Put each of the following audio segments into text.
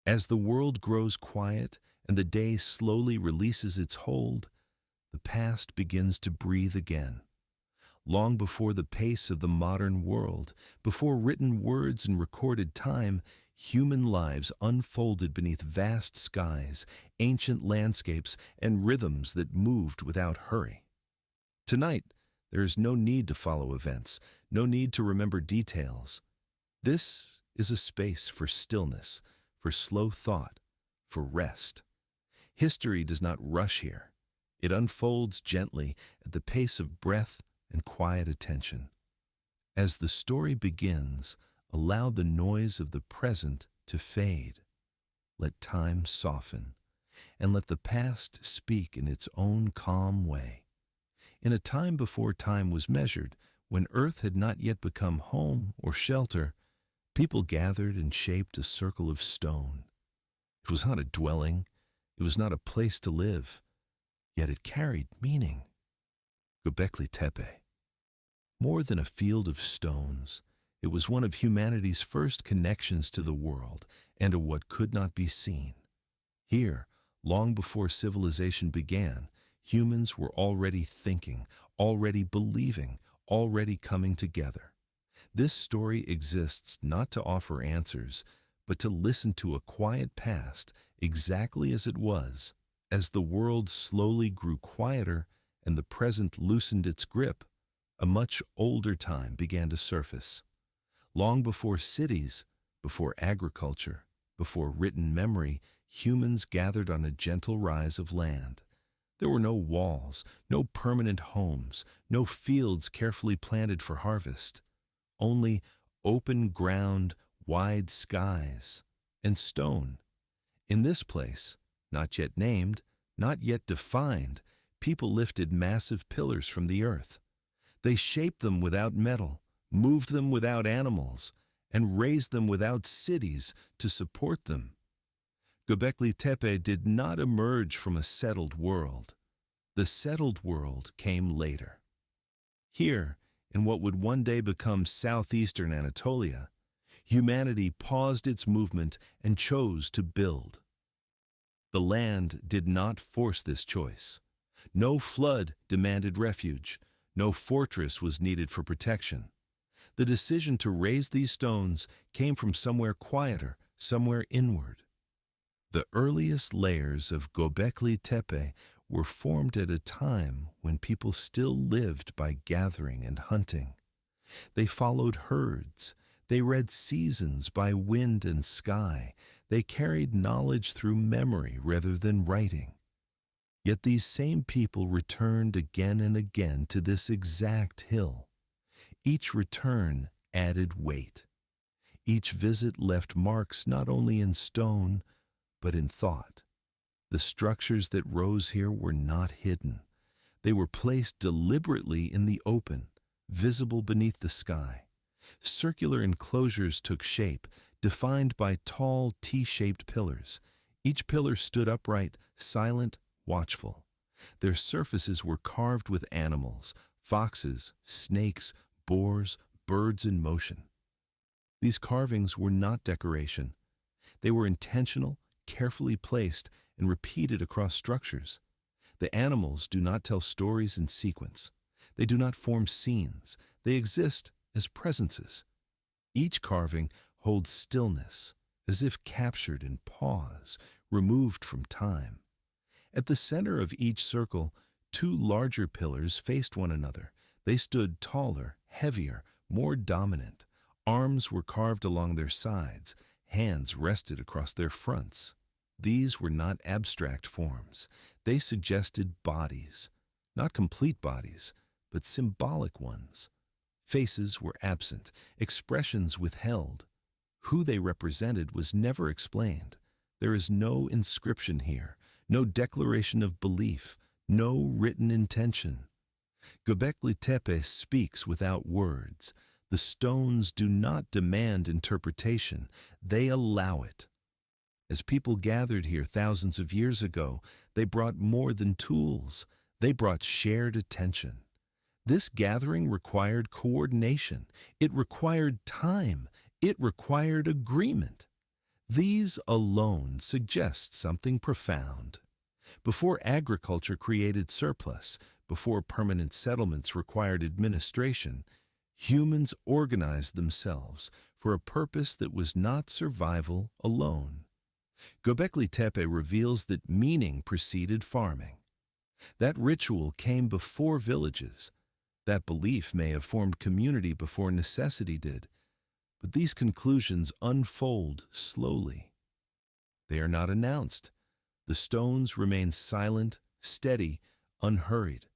As the world grows quiet and the day slowly releases its hold, the past begins to breathe again. Long before the pace of the modern world, before written words and recorded time, human lives unfolded beneath vast skies, ancient landscapes, and rhythms that moved without hurry. Tonight, there is no need to follow events, no need to remember details. This is a space for stillness, for slow thought, for rest. History does not rush here. It unfolds gently at the pace of breath and quiet attention. As the story begins, allow the noise of the present to fade. Let time soften, and let the past speak in its own calm way. In a time before time was measured, when earth had not yet become home or shelter, people gathered and shaped a circle of stone. It was not a dwelling, it was not a place to live, yet it carried meaning. Göbekli Tepe. More than a field of stones, it was one of humanity's first connections to the world and to what could not be seen. Here, long before civilization began, humans were already thinking, already believing, already coming together. This story exists not to offer answers, but to listen to a quiet past exactly as it was. As the world slowly grew quieter and the present loosened its grip, a much older time began to surface. Long before cities, before agriculture, before written memory, humans gathered on a gentle rise of land. There were no walls, no permanent homes, no fields carefully planted for harvest. Only open ground, wide skies, and stone. In this place, not yet named, not yet defined, people lifted massive pillars from the earth. They shaped them without metal, moved them without animals, and raised them without cities to support them. Göbekli Tepe did not emerge from a settled world. The settled world came later. Here, in what would one day become southeastern Anatolia, humanity paused its movement and chose to build. The land did not force this choice. No flood demanded refuge. No fortress was needed for protection. The decision to raise these stones came from somewhere quieter, somewhere inward. The earliest layers of Göbekli Tepe were formed at a time when people still lived by gathering and hunting. They followed herds. They read seasons by wind and sky. They carried knowledge through memory rather than writing. Yet these same people returned again and again to this exact hill. Each return added weight. Each visit left marks not only in stone, but in thought. The structures that rose here were not hidden. They were placed deliberately in the open, visible beneath the sky. Circular enclosures took shape, defined by tall T-shaped pillars. Each pillar stood upright, silent, watchful. Their surfaces were carved with animals, foxes, snakes, boars, birds in motion. These carvings were not decoration. They were intentional, carefully placed, and repeated across structures. The animals do not tell stories in sequence. They do not form scenes. They exist as presences. Each carving holds stillness, as if captured in pause, removed from time. At the center of each circle, two larger pillars faced one another. They stood taller, heavier, more dominant. Arms were carved along their sides. Hands rested across their fronts. These were not abstract forms. They suggested bodies. Not complete bodies, but symbolic ones. Faces were absent, expressions withheld. Who they represented was never explained. There is no inscription here, no declaration of belief, no written intention. Göbekli Tepe speaks without words. The stones do not demand interpretation, they allow it. As people gathered here thousands of years ago, they brought more than tools. They brought shared attention. This gathering required coordination. It required time. It required agreement. These alone suggest something profound. Before agriculture created surplus, before permanent settlements required administration, humans organized themselves for a purpose that was not survival alone. Göbekli Tepe reveals that meaning preceded farming. That ritual came before villages. That belief may have formed community before necessity did. But these conclusions unfold slowly. They are not announced. The stones remain silent, steady, unhurried.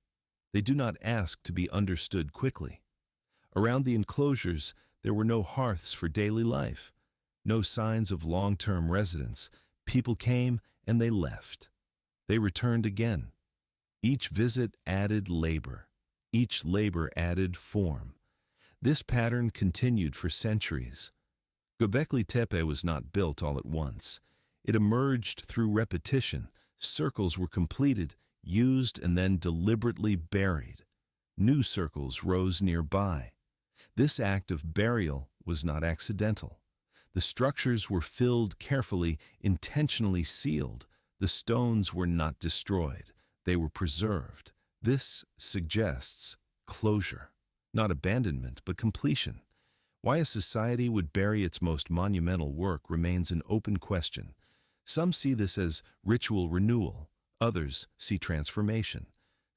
They do not ask to be understood quickly. Around the enclosures, there were no hearths for daily life, no signs of long-term residence. People came and they left. They returned again. Each visit added labor. Each labor added form. This pattern continued for centuries. Göbekli Tepe was not built all at once. It emerged through repetition. Circles were completed, used, and then deliberately buried. New circles rose nearby. This act of burial was not accidental. The structures were filled carefully, intentionally sealed. The stones were not destroyed. They were preserved. This suggests closure. Not abandonment, but completion. Why a society would bury its most monumental work remains an open question. Some see this as ritual renewal, others see transformation.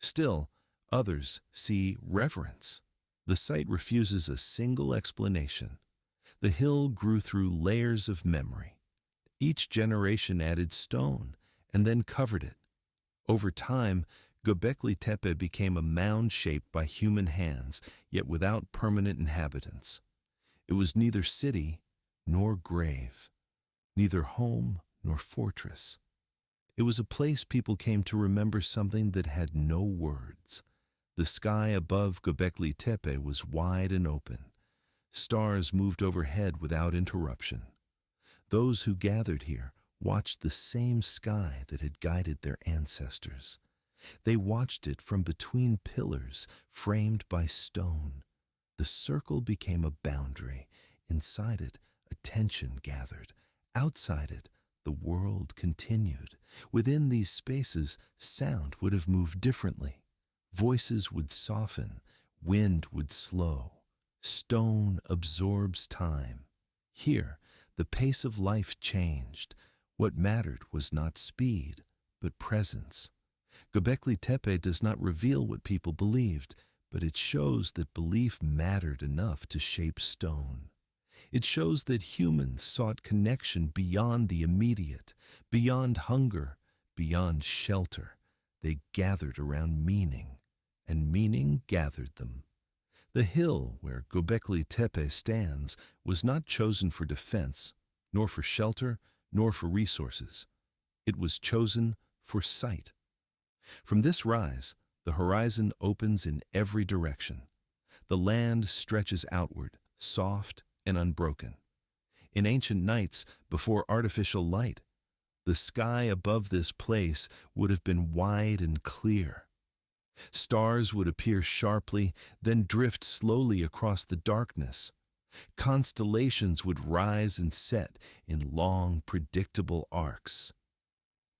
Still, others see reverence. The site refuses a single explanation. The hill grew through layers of memory. Each generation added stone and then covered it. Over time, Göbekli Tepe became a mound shaped by human hands, yet without permanent inhabitants. It was neither city nor grave, neither home nor fortress. It was a place people came to remember something that had no words. The sky above Göbekli Tepe was wide and open. Stars moved overhead without interruption. Those who gathered here watched the same sky that had guided their ancestors. They watched it from between pillars framed by stone. The circle became a boundary. Inside it, attention gathered. Outside it, the world continued. Within these spaces, sound would have moved differently. Voices would soften, wind would slow. Stone absorbs time. Here, the pace of life changed. What mattered was not speed, but presence. Göbekli Tepe does not reveal what people believed, but it shows that belief mattered enough to shape stone. It shows that humans sought connection beyond the immediate, beyond hunger, beyond shelter. They gathered around meaning, and meaning gathered them. The hill where Göbekli Tepe stands was not chosen for defense, nor for shelter, nor for resources. It was chosen for sight. From this rise, the horizon opens in every direction. The land stretches outward, soft and unbroken. In ancient nights, before artificial light, the sky above this place would have been wide and clear. Stars would appear sharply, then drift slowly across the darkness. Constellations would rise and set in long, predictable arcs.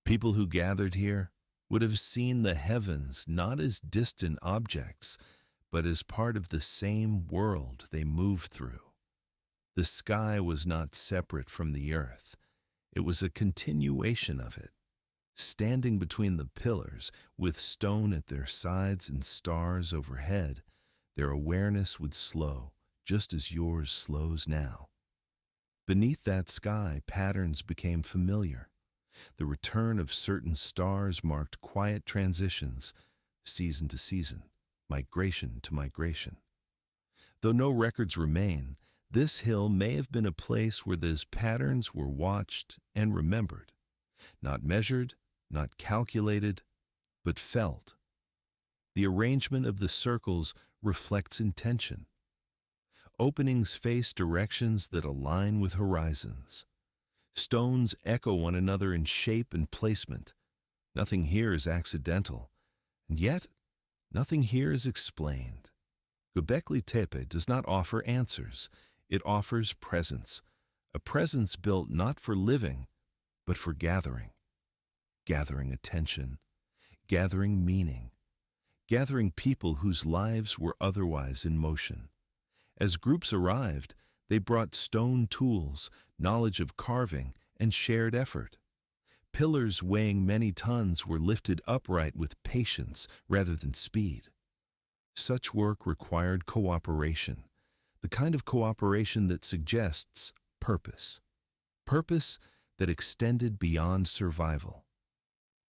People who gathered here would have seen the heavens not as distant objects, but as part of the same world they moved through. The sky was not separate from the earth. It was a continuation of it. Standing between the pillars, with stone at their sides and stars overhead, their awareness would slow, just as yours slows now. Beneath that sky, patterns became familiar. The return of certain stars marked quiet transitions, season to season, migration to migration. Though no records remain, this hill may have been a place where those patterns were watched and remembered, not measured, not calculated, but felt. The arrangement of the circles reflects intention. Openings face directions that align with horizons. Stones echo one another in shape and placement. Nothing here is accidental, and yet nothing here is explained. Göbekli Tepe does not offer answers. It offers presence, a presence built not for living, but for gathering, gathering attention, gathering meaning, gathering people whose lives were otherwise in motion. As groups arrived, they brought stone tools, knowledge of carving, and shared effort. Pillars weighing many tons were lifted upright with patience rather than speed. Such work required cooperation, the kind of cooperation that suggests purpose. Purpose that extended beyond survival.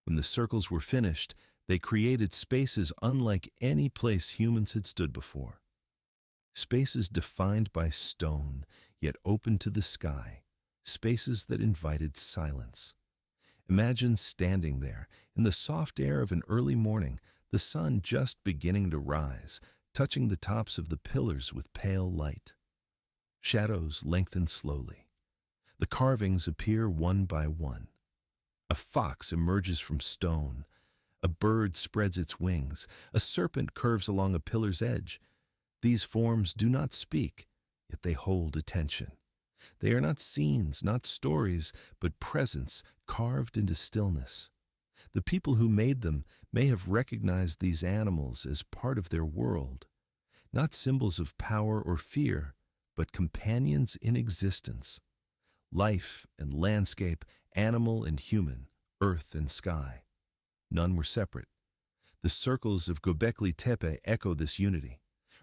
When the circles were finished, they created spaces unlike any place humans had stood before. Spaces defined by stone, yet open to the sky. Spaces that invited silence. Imagine standing there, in the soft air of an early morning, the sun just beginning to rise, touching the tops of the pillars with pale light. Shadows lengthen slowly. The carvings appear one by one. A fox emerges from stone. A bird spreads its wings. A serpent curves along a pillar's edge. These forms do not speak, yet they hold attention. They are not scenes, not stories, but presence carved into stillness. The people who made them may have recognized these animals as part of their world, not symbols of power or fear, but companions in existence. Life and landscape, animal and human, earth and sky. None were separate. The circles of Göbekli Tepe echo this unity.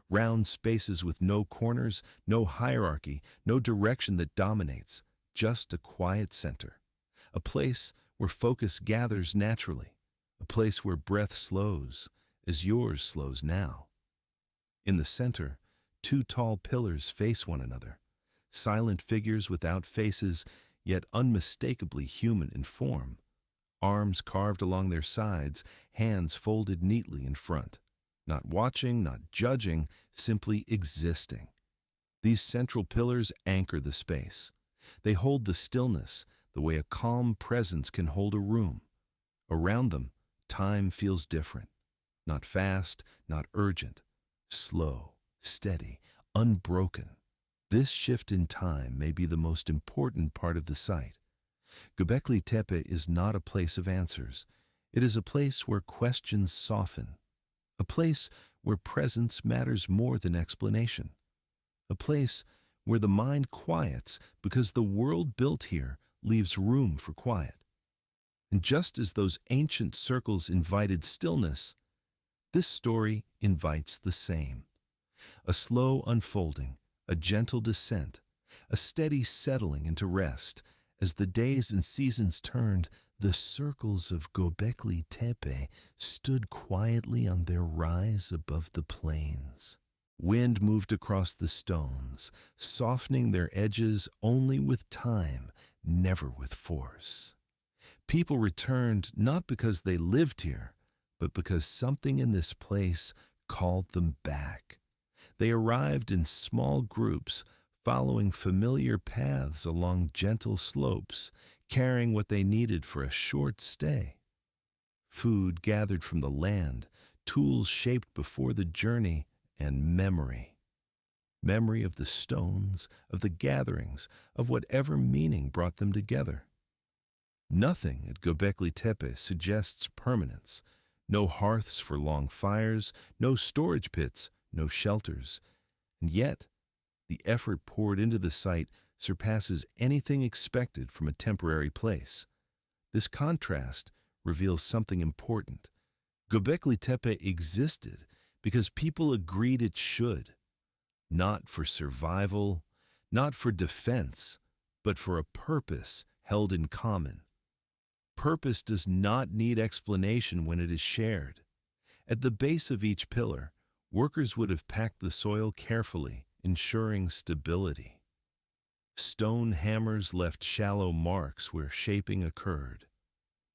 Round spaces with no corners, no hierarchy, no direction that dominates, just a quiet center. A place where focus gathers naturally, a place where breath slows, as yours slows now. In the center, two tall pillars face one another, silent figures without faces, yet unmistakably human in form. Arms carved along their sides, hands folded neatly in front. Not watching, not judging, simply existing. These central pillars anchor the space. They hold the stillness, the way a calm presence can hold a room. Around them, time feels different. Not fast, not urgent. Slow, steady, unbroken. This shift in time may be the most important part of the site. Göbekli Tepe is not a place of answers. It is a place where questions soften. A place where presence matters more than explanation. A place where the mind quiets because the world built here leaves room for quiet. And just as those ancient circles invited stillness, this story invites the same. A slow unfolding, a gentle descent, a steady settling into rest. As the days and seasons turned, the circles of Göbekli Tepe stood quietly on their rise above the plains. Wind moved across the stones, softening their edges only with time, never with force. People returned not because they lived here, but because something in this place called them back. They arrived in small groups, following familiar paths along gentle slopes, carrying what they needed for a short stay. Food gathered from the land, tools shaped before the journey, and memory. Memory of the stones, of the gatherings, of whatever meaning brought them together. Nothing at Göbekli Tepe suggests permanence. No hearths for long fires, no storage pits, no shelters. And yet, the effort poured into the site surpasses anything expected from a temporary place. This contrast reveals something important. Göbekli Tepe existed because people agreed it should, not for survival, not for defense, but for a purpose held in common. Purpose does not need explanation when it is shared. At the base of each pillar, workers would have packed the soil carefully, ensuring stability. Stone hammers left shallow marks where shaping occurred.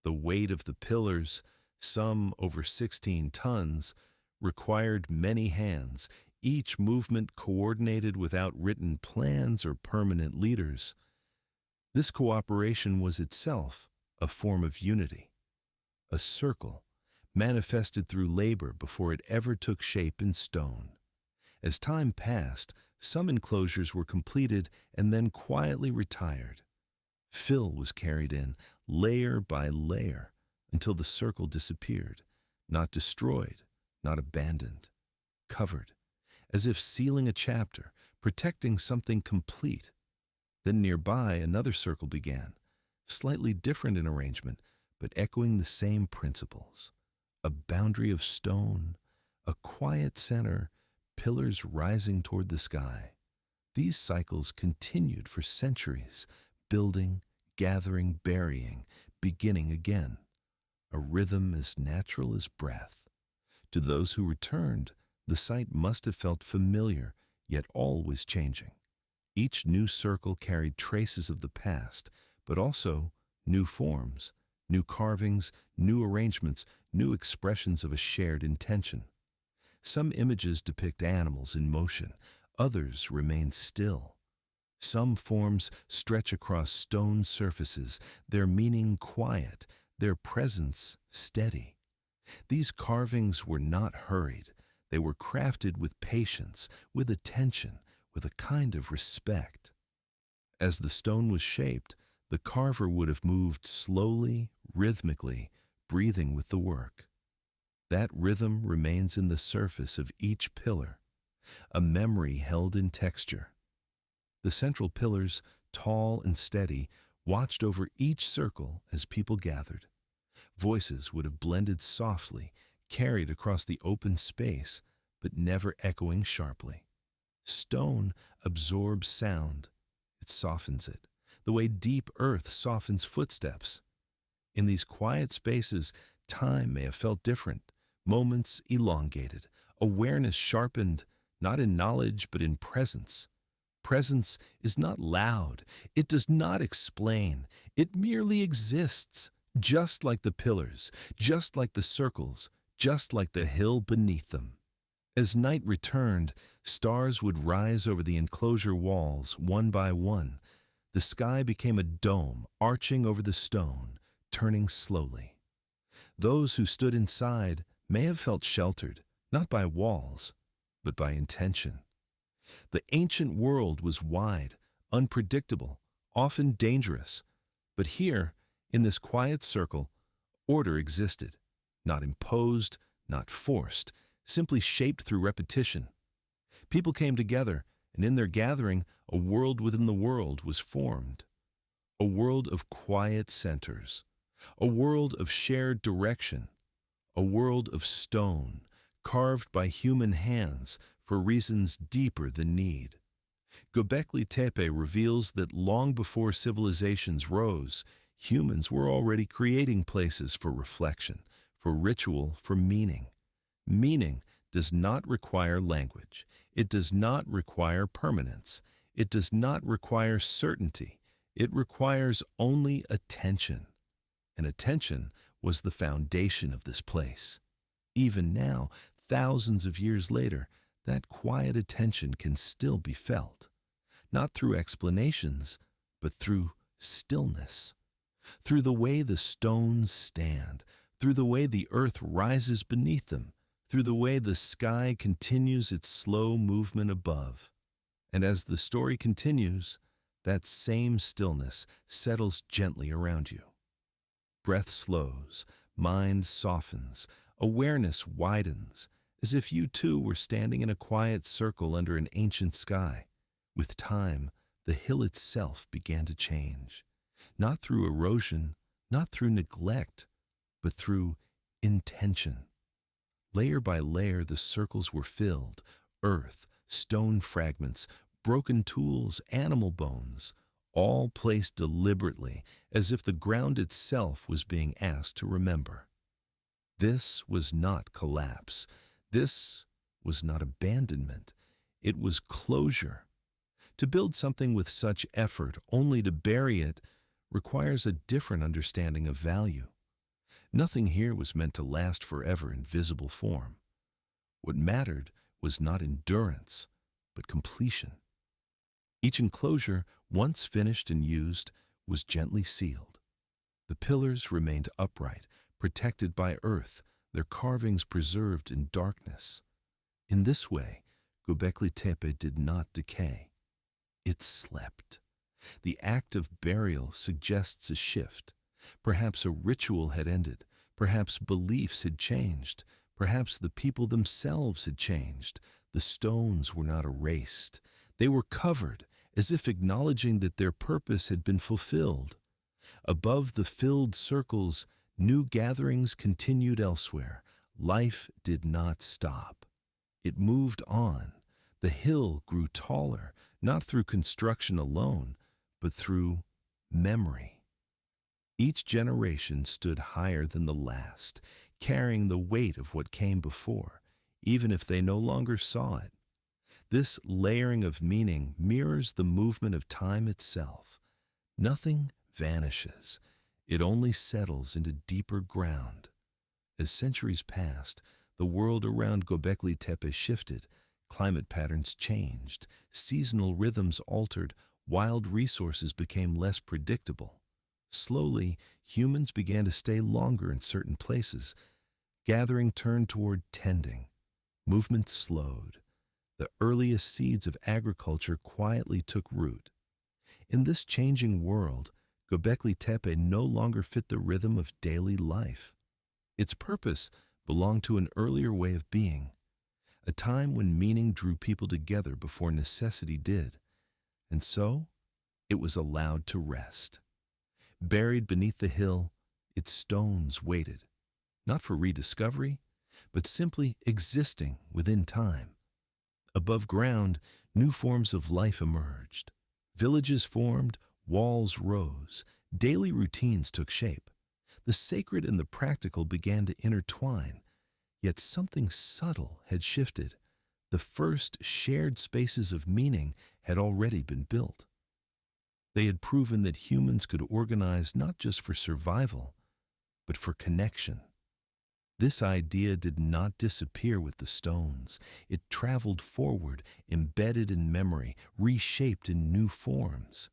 The weight of the pillars, some over 16 tons, required many hands, each movement coordinated without written plans or permanent leaders. This cooperation was itself a form of unity, a circle manifested through labor before it ever took shape in stone. As time passed, Some enclosures were completed and then quietly retired. Fill was carried in, layer by layer, until the circle disappeared, not destroyed, not abandoned, covered, as if sealing a chapter, protecting something complete. Then nearby another circle began, slightly different in arrangement, but echoing the same principles. A boundary of stone, a quiet center, pillars rising toward the sky. These cycles continued for centuries, building, gathering, burying, beginning again. A rhythm as natural as breath. To those who returned, the site must have felt familiar, yet always changing. Each new circle carried traces of the past, but also new forms, new carvings, new arrangements, new expressions of a shared intention. Some images depict animals in motion, others remain still. Some forms stretch across stone surfaces, their meaning quiet, their presence steady. These carvings were not hurried. They were crafted with patience, with attention, with a kind of respect. As the stone was shaped, the carver would have moved slowly, rhythmically, breathing with the work. That rhythm remains in the surface of each pillar, a memory held in texture. The central pillars, tall and steady, watched over each circle as people gathered. Voices would have blended softly, carried across the open space, but never echoing sharply. Stone absorbs sound. It softens it, the way deep earth softens footsteps. In these quiet spaces, time may have felt different, moments elongated, awareness sharpened, not in knowledge but in presence. Presence is not loud, it does not explain, it merely exists, just like the pillars, just like the circles, just like the hill beneath them. As night returned, stars would rise over the enclosure walls, one by one. The sky became a dome, arching over the stone, turning slowly. Those who stood inside may have felt sheltered, not by walls, but by intention. The ancient world was wide, unpredictable, often dangerous. But here, in this quiet circle, order existed, not imposed, not forced, simply shaped through repetition. People came together, and in their gathering, a world within the world was formed. A world of quiet centers, a world of shared direction, a world of stone, carved by human hands for reasons deeper than need. Göbekli Tepe reveals that long before civilizations rose, humans were already creating places for reflection, for ritual, for meaning. Meaning does not require language. It does not require permanence. It does not require certainty. It requires only attention. And attention was the foundation of this place. Even now, thousands of years later, that quiet attention can still be felt. Not through explanations, but through stillness. Through the way the stones stand, through the way the earth rises beneath them, through the way the sky continues its slow movement above. And as the story continues, that same stillness settles gently around you. Breath slows, mind softens, awareness widens, as if you too were standing in a quiet circle under an ancient sky. With time, the hill itself began to change, not through erosion, not through neglect, but through intention. Layer by layer, the circles were filled, earth, stone fragments, broken tools, animal bones, all placed deliberately, as if the ground itself was being asked to remember. This was not collapse. This was not abandonment. It was closure. To build something with such effort only to bury it requires a different understanding of value. Nothing here was meant to last forever in visible form. What mattered was not endurance, but completion. Each enclosure, once finished and used, was gently sealed. The pillars remained upright, protected by earth, their carvings preserved in darkness. In this way, Göbekli Tepe did not decay. It slept. The act of burial suggests a shift. Perhaps a ritual had ended. Perhaps beliefs had changed. Perhaps the people themselves had changed. The stones were not erased. They were covered, as if acknowledging that their purpose had been fulfilled. Above the filled circles, new gatherings continued elsewhere. Life did not stop. It moved on. The hill grew taller, not through construction alone, but through memory. Each generation stood higher than the last, carrying the weight of what came before, even if they no longer saw it. This layering of meaning mirrors the movement of time itself. Nothing vanishes. It only settles into deeper ground. As centuries passed, the world around Göbekli Tepe shifted. Climate patterns changed. Seasonal rhythms altered. Wild resources became less predictable. Slowly, humans began to stay longer in certain places. Gathering turned toward tending. Movement slowed. The earliest seeds of agriculture quietly took root. In this changing world, Göbekli Tepe no longer fit the rhythm of daily life. Its purpose belonged to an earlier way of being, a time when meaning drew people together before necessity did, and so it was allowed to rest. Buried beneath the hill, its stones waited, not for rediscovery, but simply existing within time. Above ground, new forms of life emerged. Villages formed, walls rose, daily routines took shape. The sacred and the practical began to intertwine, yet something subtle had shifted. The first shared spaces of meaning had already been built. They had proven that humans could organize not just for survival, but for connection. This idea did not disappear with the stones. It traveled forward, embedded in memory, reshaped in new forms.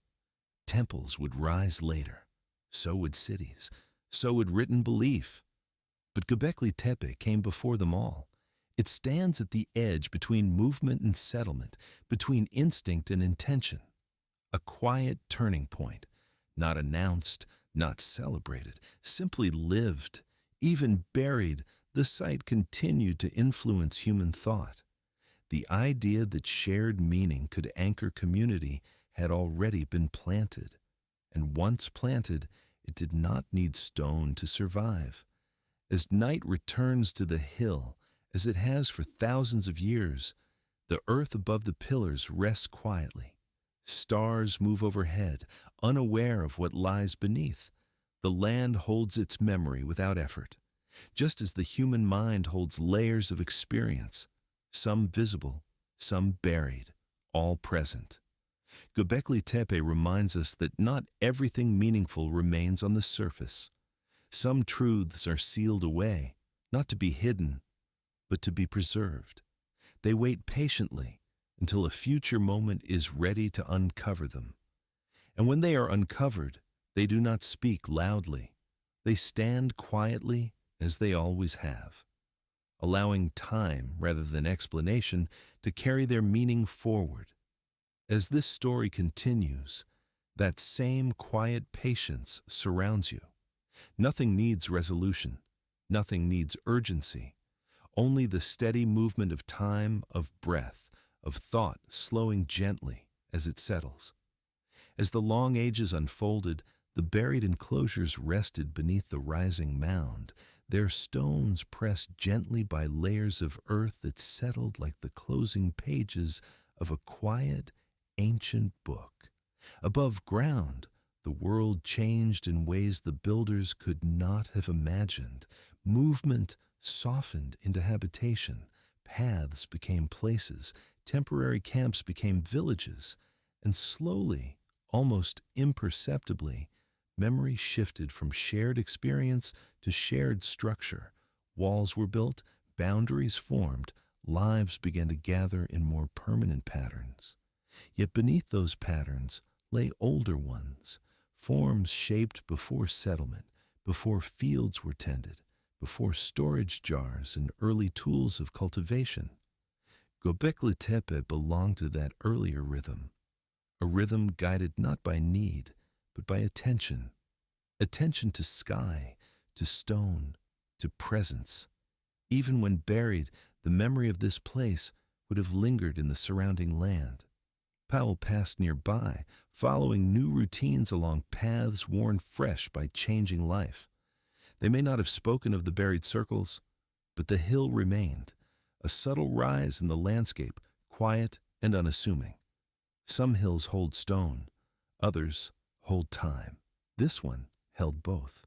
Temples would rise later. So would cities. So would written belief. But Göbekli Tepe came before them all. It stands at the edge between movement and settlement, between instinct and intention. A quiet turning point, not announced, not celebrated, simply lived. Even buried, the site continued to influence human thought. The idea that shared meaning could anchor community had already been planted. And once planted, it did not need stone to survive. As night returns to the hill, as it has for thousands of years, the earth above the pillars rests quietly. Stars move overhead, unaware of what lies beneath. The land holds its memory without effort, just as the human mind holds layers of experience, some visible, some buried, all present. Göbekli Tepe reminds us that not everything meaningful remains on the surface. Some truths are sealed away, not to be hidden, but to be preserved. They wait patiently until a future moment is ready to uncover them. And when they are uncovered, they do not speak loudly. They stand quietly as they always have, allowing time rather than explanation to carry their meaning forward. As this story continues, that same quiet patience surrounds you. Nothing needs resolution. Nothing needs urgency. Only the steady movement of time, of breath, of thought slowing gently as it settles. As the long ages unfolded, the buried enclosures rested beneath the rising mound, their stones pressed gently by layers of earth that settled like the closing pages of a quiet, ancient book. Above ground, the world changed in ways the builders could not have imagined. Movement softened into habitation. Paths became places. Temporary camps became villages. And slowly, almost imperceptibly, memory shifted from shared experience to shared structure. Walls were built, boundaries formed, lives began to gather in more permanent patterns. Yet beneath those patterns lay older ones, forms shaped before settlement, before fields were tended, before storage jars and early tools of cultivation. Göbekli Tepe belonged to that earlier rhythm, a rhythm guided not by need, but by attention. Attention to sky, to stone, to presence. Even when buried, the memory of this place would have lingered in the surrounding land. Powell passed nearby, following new routines along paths worn fresh by changing life. They may not have spoken of the buried circles, but the hill remained, a subtle rise in the landscape, quiet and unassuming. Some hills hold stone, others hold time. This one held both.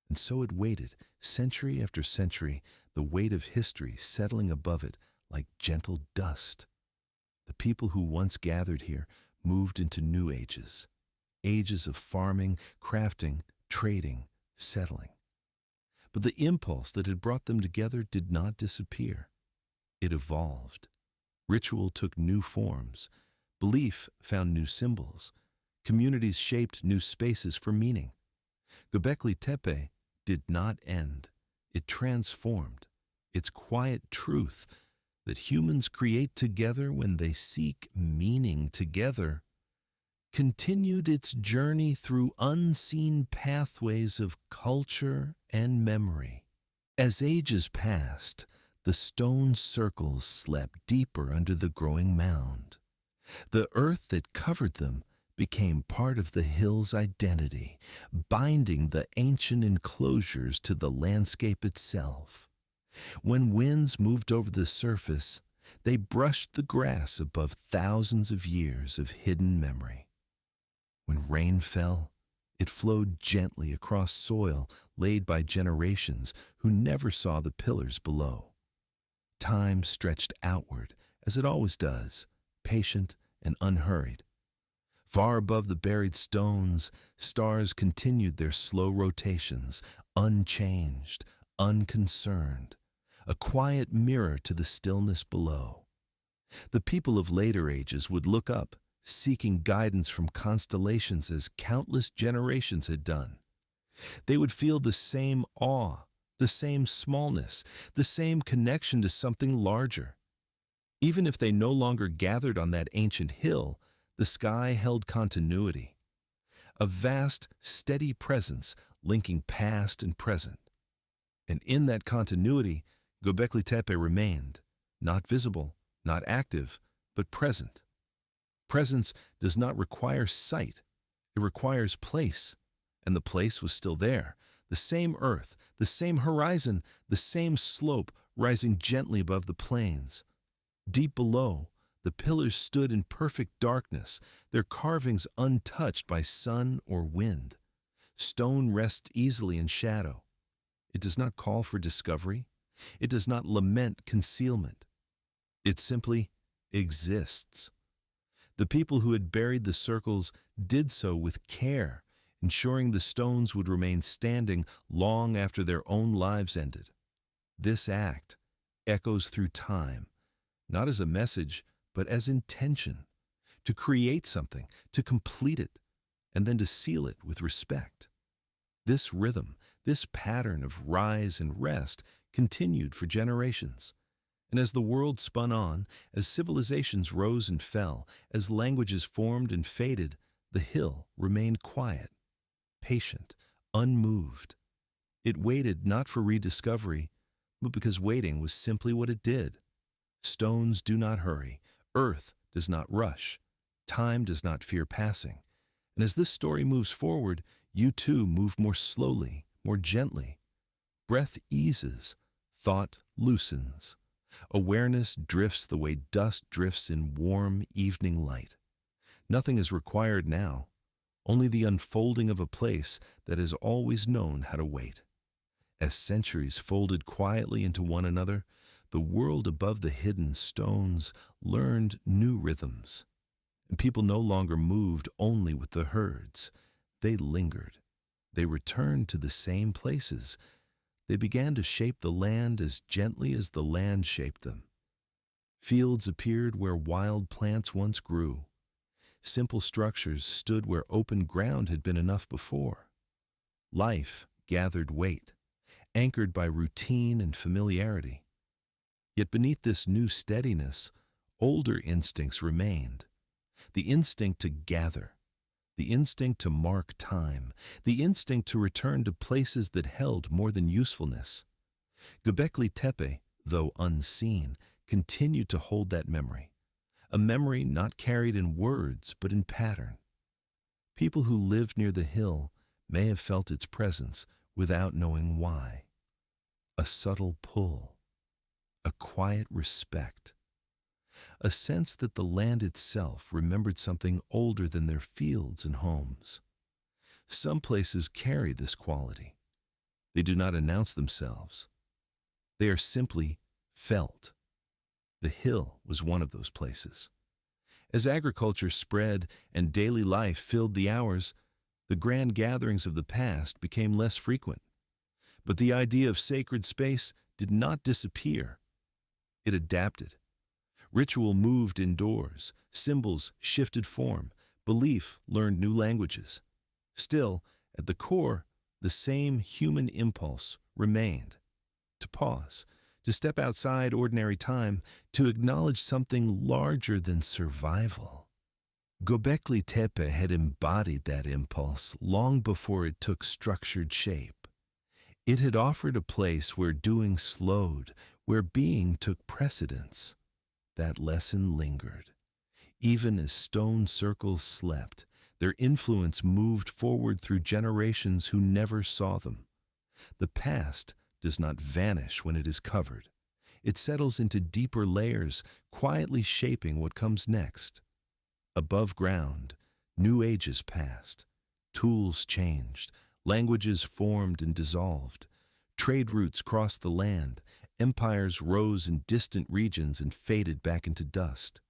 And so it waited, century after century, the weight of history settling above it like gentle dust. The people who once gathered here moved into new ages, ages of farming, crafting, trading, settling. But the impulse that had brought them together did not disappear. It evolved. Ritual took new forms. Belief found new symbols. Communities shaped new spaces for meaning. Göbekli Tepe did not end. It transformed. Its quiet truth that humans create together when they seek meaning together continued its journey through unseen pathways of culture and memory. As ages passed, the stone circles slept deeper under the growing mound. The earth that covered them became part of the hill's identity, binding the ancient enclosures to the landscape itself. When winds moved over the surface, they brushed the grass above thousands of years of hidden memory. When rain fell, it flowed gently across soil laid by generations who never saw the pillars below. Time stretched outward, as it always does, patient and unhurried. Far above the buried stones, stars continued their slow rotations, unchanged, unconcerned, a quiet mirror to the stillness below. The people of later ages would look up, seeking guidance from constellations as countless generations had done. They would feel the same awe, the same smallness, the same connection to something larger. Even if they no longer gathered on that ancient hill, the sky held continuity, a vast, steady presence linking past and present. And in that continuity, Göbekli Tepe remained, not visible, not active, but present. Presence does not require sight, it requires place, and the place was still there, the same earth, the same horizon, the same slope rising gently above the plains. Deep below, the pillars stood in perfect darkness, their carvings untouched by sun or wind. Stone rests easily in shadow. It does not call for discovery. It does not lament concealment. It simply exists. The people who had buried the circles did so with care, ensuring the stones would remain standing long after their own lives ended. This act echoes through time, not as a message, but as intention, to create something, to complete it, and then to seal it with respect. This rhythm, this pattern of rise and rest continued for generations. And as the world spun on, as civilizations rose and fell, as languages formed and faded, the hill remained quiet, patient, unmoved. It waited not for rediscovery, but because waiting was simply what it did. Stones do not hurry, earth does not rush, time does not fear passing. And as this story moves forward, you too move more slowly, more gently. Breath eases, thought loosens. Awareness drifts the way dust drifts in warm evening light. Nothing is required now, only the unfolding of a place that has always known how to wait. As centuries folded quietly into one another, the world above the hidden stones learned new rhythms. And people no longer moved only with the herds. They lingered. They returned to the same places. They began to shape the land as gently as the land shaped them. Fields appeared where wild plants once grew. Simple structures stood where open ground had been enough before. Life gathered weight, anchored by routine and familiarity. Yet beneath this new steadiness older instincts remained. The instinct to gather, the instinct to mark time, the instinct to return to places that held more than usefulness. Göbekli Tepe, though unseen, continued to hold that memory, a memory not carried in words but in pattern. People who lived near the hill may have felt its presence without knowing why. A subtle pull, a quiet respect, a sense that the land itself remembered something older than their fields and homes. Some places carry this quality. They do not announce themselves. They are simply felt. The hill was one of those places. As agriculture spread and daily life filled the hours, the grand gatherings of the past became less frequent. But the idea of sacred space did not disappear. It adapted. Ritual moved indoors, symbols shifted form, belief learned new languages. Still, at the core, the same human impulse remained: to pause, to step outside ordinary time, to acknowledge something larger than survival. Göbekli Tepe had embodied that impulse long before it took structured shape. It had offered a place where doing slowed, where being took precedence. That lesson lingered. Even as stone circles slept, their influence moved forward through generations who never saw them. The past does not vanish when it is covered. It settles into deeper layers, quietly shaping what comes next. Above ground, new ages passed. Tools changed. Languages formed and dissolved. Trade routes crossed the land. Empires rose in distant regions and faded back into dust.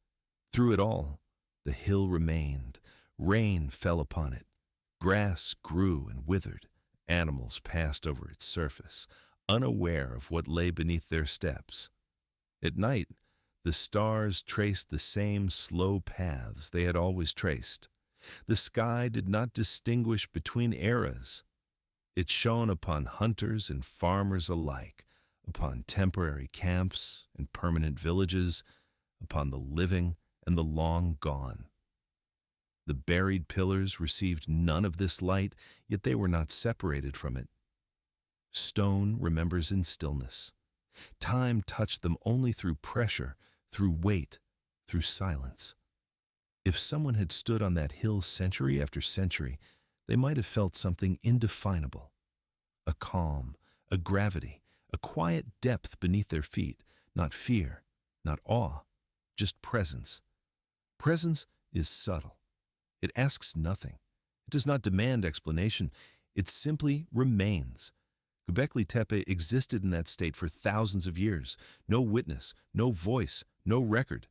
Through it all, the hill remained. Rain fell upon it. Grass grew and withered. Animals passed over its surface, unaware of what lay beneath their steps. At night, the stars traced the same slow paths they had always traced. The sky did not distinguish between eras. It shone upon hunters and farmers alike, upon temporary camps and permanent villages, upon the living and the long gone. The buried pillars received none of this light, yet they were not separated from it. Stone remembers in stillness. Time touched them only through pressure, through weight, through silence. If someone had stood on that hill century after century, they might have felt something indefinable. A calm, a gravity, a quiet depth beneath their feet, not fear, not awe, just presence. Presence is subtle. It asks nothing. It does not demand explanation. It simply remains. Göbekli Tepe existed in that state for thousands of years. No witness, no voice, no record.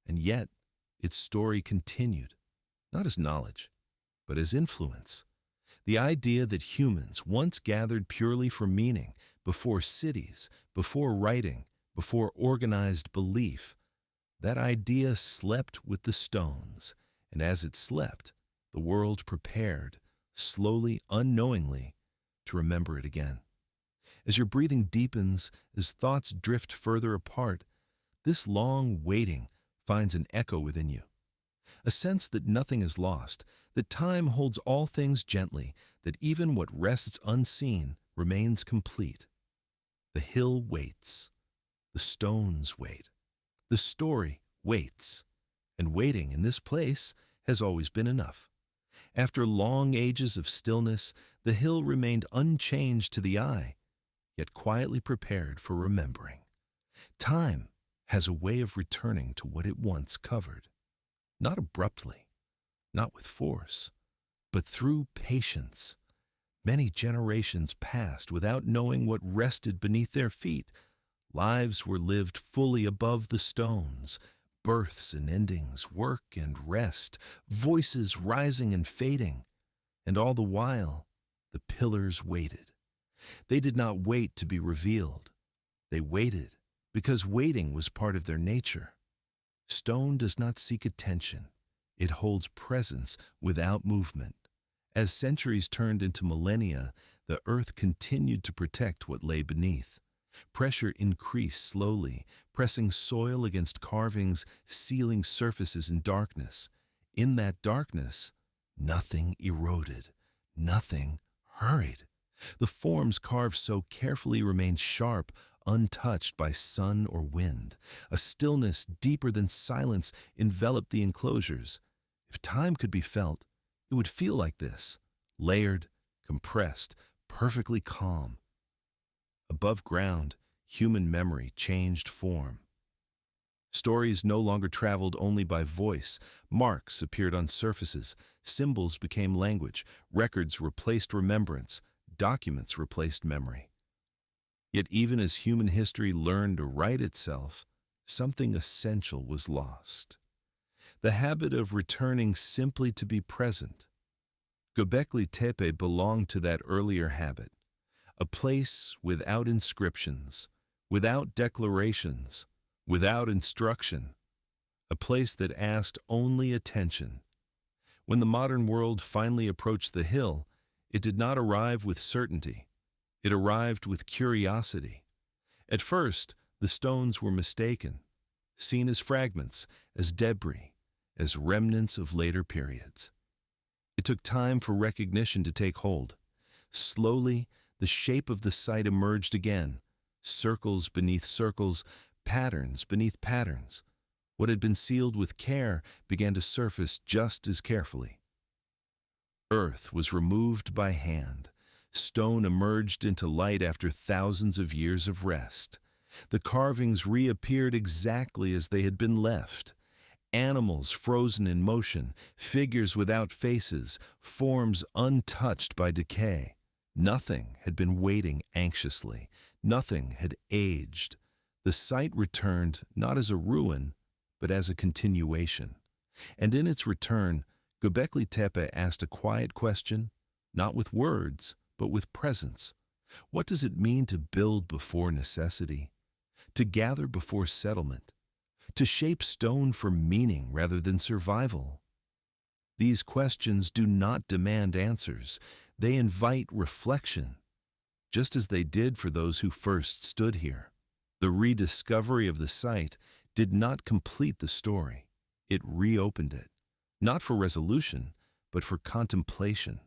And yet, its story continued, not as knowledge, but as influence. The idea that humans once gathered purely for meaning, before cities, before writing, before organized belief, that idea slept with the stones, and as it slept, the world prepared, slowly, unknowingly, to remember it again. As your breathing deepens, as thoughts drift further apart, this long waiting finds an echo within you. A sense that nothing is lost, that time holds all things gently, that even what rests unseen remains complete. The hill waits. The stones wait. The story waits. And waiting in this place has always been enough. After long ages of stillness, the hill remained unchanged to the eye, yet quietly prepared for remembering. Time has a way of returning to what it once covered. Not abruptly, not with force, but through patience. Many generations passed without knowing what rested beneath their feet. Lives were lived fully above the stones, births and endings, work and rest, voices rising and fading. And all the while, the pillars waited. They did not wait to be revealed. They waited because waiting was part of their nature. Stone does not seek attention. It holds presence without movement. As centuries turned into millennia, the earth continued to protect what lay beneath. Pressure increased slowly, pressing soil against carvings, sealing surfaces in darkness. In that darkness, nothing eroded, nothing hurried. The forms carved so carefully remained sharp, untouched by sun or wind. A stillness deeper than silence enveloped the enclosures. If time could be felt, it would feel like this, layered, compressed, perfectly calm. Above ground, human memory changed form. Stories no longer traveled only by voice. Marks appeared on surfaces, symbols became language, records replaced remembrance, documents replaced memory. Yet even as human history learned to write itself, something essential was lost. The habit of returning simply to be present. Göbekli Tepe belonged to that earlier habit, a place without inscriptions, without declarations, without instruction, a place that asked only attention. When the modern world finally approached the hill, it did not arrive with certainty. It arrived with curiosity. At first, the stones were mistaken, seen as fragments, as debris, as remnants of later periods. It took time for recognition to take hold. Slowly, the shape of the site emerged again, circles beneath circles, patterns beneath patterns. What had been sealed with care began to surface just as carefully. Earth was removed by hand. Stone emerged into light after thousands of years of rest. The carvings reappeared exactly as they had been left. Animals frozen in motion, figures without faces, forms untouched by decay. Nothing had been waiting anxiously. Nothing had aged. The site returned not as a ruin, but as a continuation. And in its return, Göbekli Tepe asked a quiet question, not with words, but with presence. What does it mean to build before necessity? To gather before settlement? To shape stone for meaning rather than survival? These questions do not demand answers. They invite reflection, just as they did for those who first stood here. The rediscovery of the site did not complete the story. It reopened it, not for resolution, but for contemplation.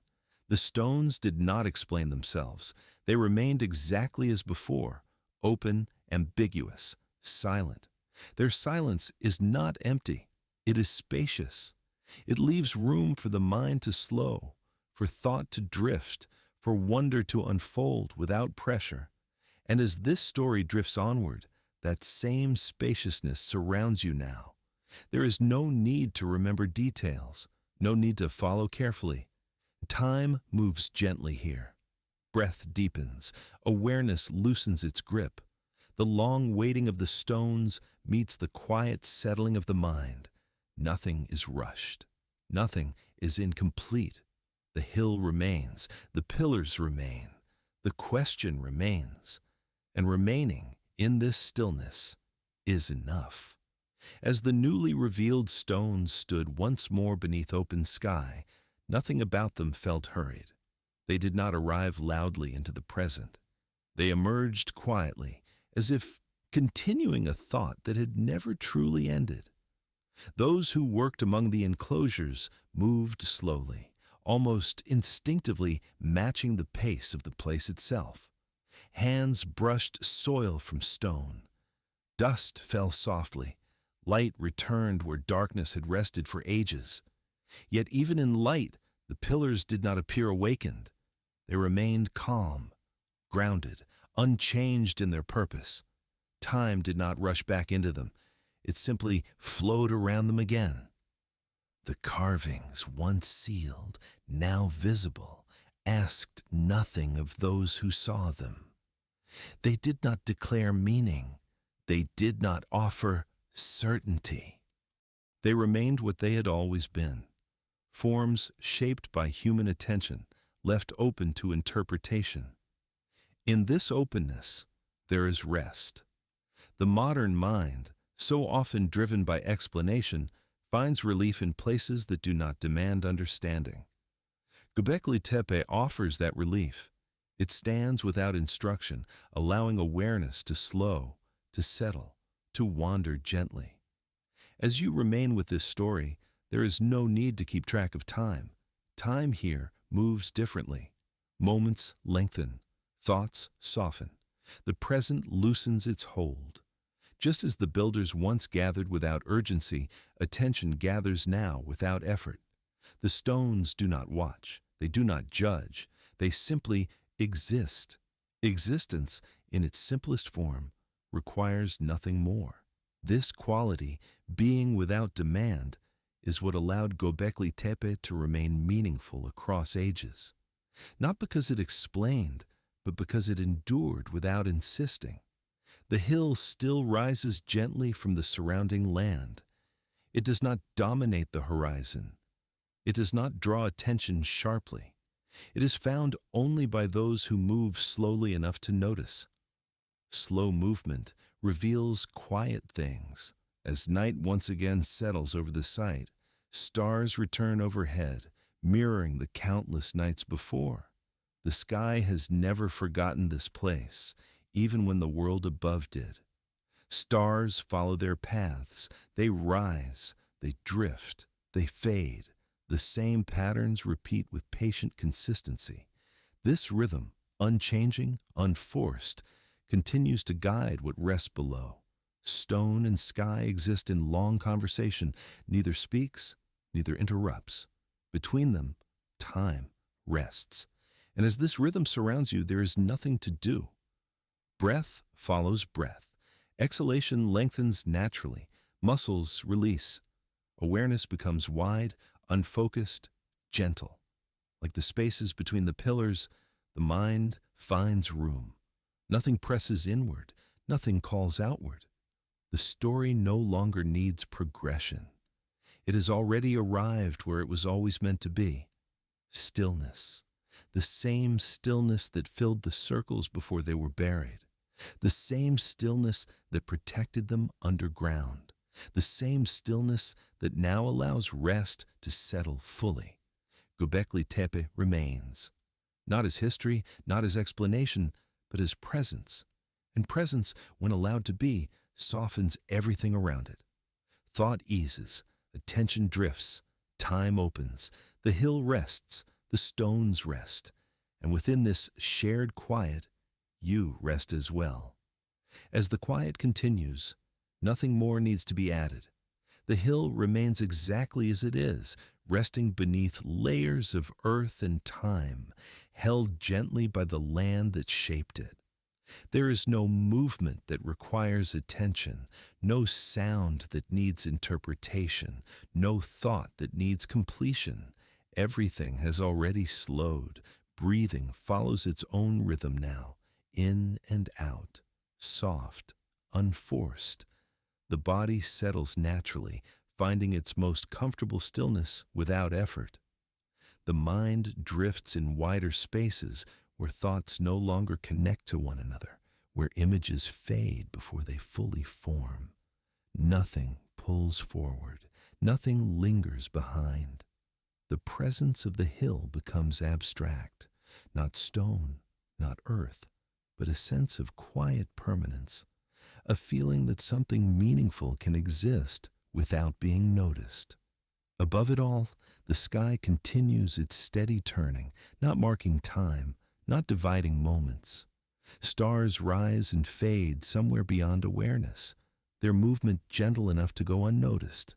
The stones did not explain themselves. They remained exactly as before, open, ambiguous, silent. Their silence is not empty. It is spacious. It leaves room for the mind to slow, for thought to drift, for wonder to unfold without pressure. And as this story drifts onward, that same spaciousness surrounds you now. There is no need to remember details, no need to follow carefully. Time moves gently here. Breath deepens, awareness loosens its grip. The long waiting of the stones meets the quiet settling of the mind. Nothing is rushed. Nothing is incomplete. The hill remains, the pillars remain, the question remains. And remaining in this stillness is enough. As the newly revealed stones stood once more beneath open sky, nothing about them felt hurried. They did not arrive loudly into the present. They emerged quietly, as if continuing a thought that had never truly ended. Those who worked among the enclosures moved slowly, almost instinctively matching the pace of the place itself. Hands brushed soil from stone. Dust fell softly. Light returned where darkness had rested for ages. Yet even in light, the pillars did not appear awakened. They remained calm, grounded, unchanged in their purpose. Time did not rush back into them. It simply flowed around them again. The carvings, once sealed, now visible, asked nothing of those who saw them. They did not declare meaning. They did not offer certainty. They remained what they had always been, forms shaped by human attention, left open to interpretation. In this openness, there is rest. The modern mind, so often driven by explanation, finds relief in places that do not demand understanding. Göbekli Tepe offers that relief. It stands without instruction, allowing awareness to slow, to settle, to wander gently. As you remain with this story, there is no need to keep track of time. Time here moves differently. Moments lengthen, thoughts soften. The present loosens its hold. Just as the builders once gathered without urgency, attention gathers now without effort. The stones do not watch, they do not judge, they simply exist. Existence, in its simplest form, requires nothing more. This quality, being without demand, is what allowed Göbekli Tepe to remain meaningful across ages. Not because it explained, but because it endured without insisting. The hill still rises gently from the surrounding land. It does not dominate the horizon. It does not draw attention sharply. It is found only by those who move slowly enough to notice. Slow movement reveals quiet things. As night once again settles over the site, stars return overhead, mirroring the countless nights before. The sky has never forgotten this place, even when the world above did. Stars follow their paths. They rise, they drift, they fade. The same patterns repeat with patient consistency. This rhythm, unchanging, unforced, continues to guide what rests below. Stone and sky exist in long conversation, neither speaks, neither interrupts. Between them, time rests. And as this rhythm surrounds you, there is nothing to do. Breath follows breath. Exhalation lengthens naturally. Muscles release. Awareness becomes wide, unfocused, gentle. Like the spaces between the pillars, the mind finds room. Nothing presses inward, nothing calls outward. The story no longer needs progression. It has already arrived where it was always meant to be. Stillness. The same stillness that filled the circles before they were buried. The same stillness that protected them underground. The same stillness that now allows rest to settle fully. Göbekli Tepe remains. Not as history, not as explanation, but as presence. And presence, when allowed to be, softens everything around it. Thought eases, attention drifts, time opens, the hill rests, the stones rest, and within this shared quiet, you rest as well. As the quiet continues, nothing more needs to be added. The hill remains exactly as it is, resting beneath layers of earth and time, held gently by the land that shaped it. There is no movement that requires attention, no sound that needs interpretation, no thought that needs completion. Everything has already slowed. Breathing follows its own rhythm now, in and out, soft, unforced. The body settles naturally, finding its most comfortable stillness without effort. The mind drifts in wider spaces where thoughts no longer connect to one another, where images fade before they fully form. Nothing pulls forward, nothing lingers behind. The presence of the hill becomes abstract, not stone, not earth, but a sense of quiet permanence, a feeling that something meaningful can exist without being noticed. Above it all, the sky continues its steady turning, not marking time, not dividing moments. Stars rise and fade somewhere beyond awareness, their movement gentle enough to go unnoticed.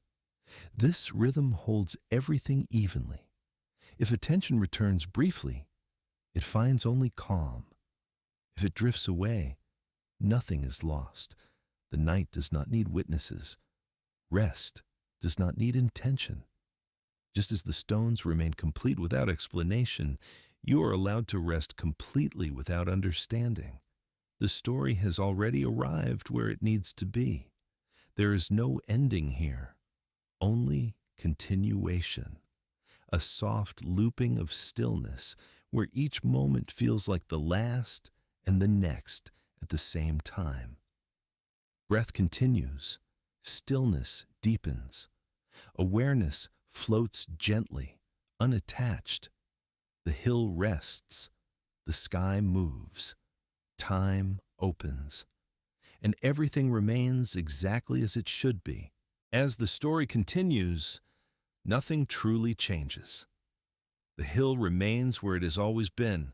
This rhythm holds everything evenly. If attention returns briefly, it finds only calm. If it drifts away, nothing is lost. The night does not need witnesses. Rest does not need intention. Just as the stones remain complete without explanation, you are allowed to rest completely without understanding. The story has already arrived where it needs to be. There is no ending here, only continuation. A soft looping of stillness where each moment feels like the last and the next at the same time. Breath continues, stillness deepens, awareness floats gently, unattached. The hill rests, the sky moves, time opens, and everything remains exactly as it should be. As the story continues, nothing truly changes. The hill remains where it has always been,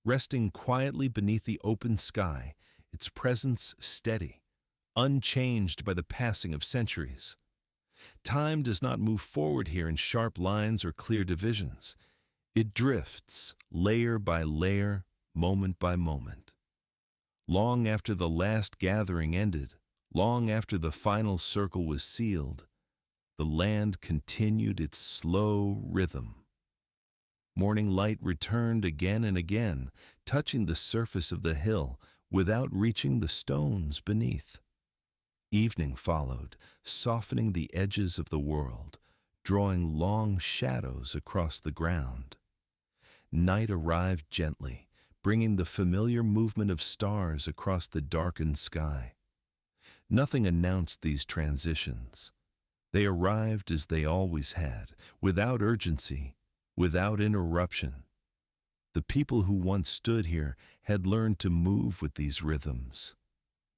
resting quietly beneath the open sky, its presence steady, unchanged by the passing of centuries. Time does not move forward here in sharp lines or clear divisions. It drifts, layer by layer, moment by moment. Long after the last gathering ended, long after the final circle was sealed, the land continued its slow rhythm. Morning light returned again and again, touching the surface of the hill without reaching the stones beneath. Evening followed, softening the edges of the world, drawing long shadows across the ground. Night arrived gently, bringing the familiar movement of stars across the darkened sky. Nothing announced these transitions. They arrived as they always had, without urgency, without interruption. The people who once stood here had learned to move with these rhythms.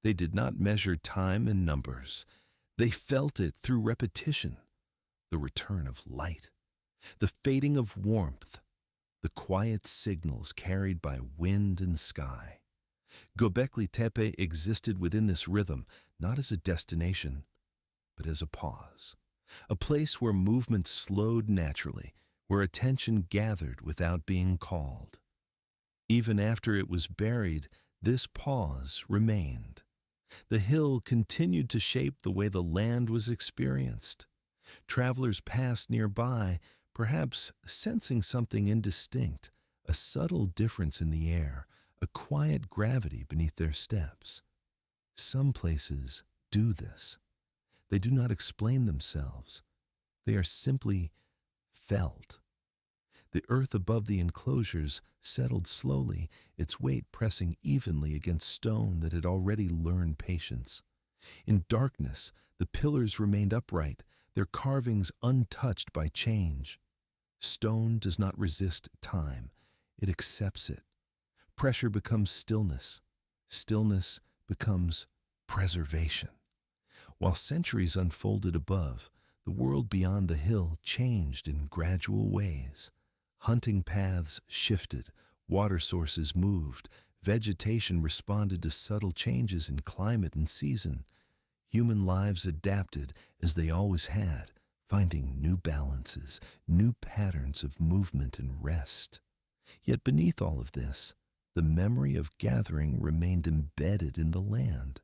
They did not measure time in numbers. They felt it through repetition, the return of light, the fading of warmth, the quiet signals carried by wind and sky. Göbekli Tepe existed within this rhythm, not as a destination, but as a pause, a place where movement slowed naturally, where attention gathered without being called. Even after it was buried, this pause remained. The hill continued to shape the way the land was experienced. Travelers passed nearby, perhaps sensing something indistinct, a subtle difference in the air, a quiet gravity beneath their steps. Some places do this. They do not explain themselves. They are simply felt. The earth above the enclosures settled slowly, its weight pressing evenly against stone that had already learned patience. In darkness, the pillars remained upright, their carvings untouched by change. Stone does not resist time, it accepts it. Pressure becomes stillness. Stillness becomes preservation. While centuries unfolded above, the world beyond the hill changed in gradual ways. Hunting paths shifted, water sources moved, vegetation responded to subtle changes in climate and season. Human lives adapted as they always had, finding new balances, new patterns of movement and rest. Yet beneath all of this, the memory of gathering remained embedded in the land.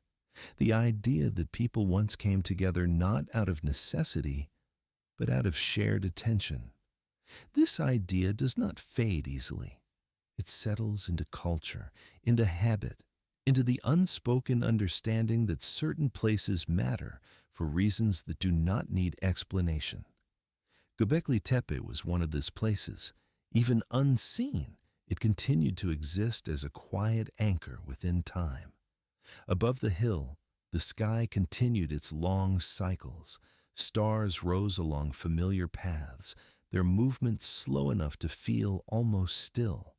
The idea that people once came together not out of necessity, but out of shared attention. This idea does not fade easily. It settles into culture, into habit, into the unspoken understanding that certain places matter for reasons that do not need explanation. Göbekli Tepe was one of those places. Even unseen, it continued to exist as a quiet anchor within time. Above the hill, the sky continued its long cycles. Stars rose along familiar paths, their movement slow enough to feel almost still.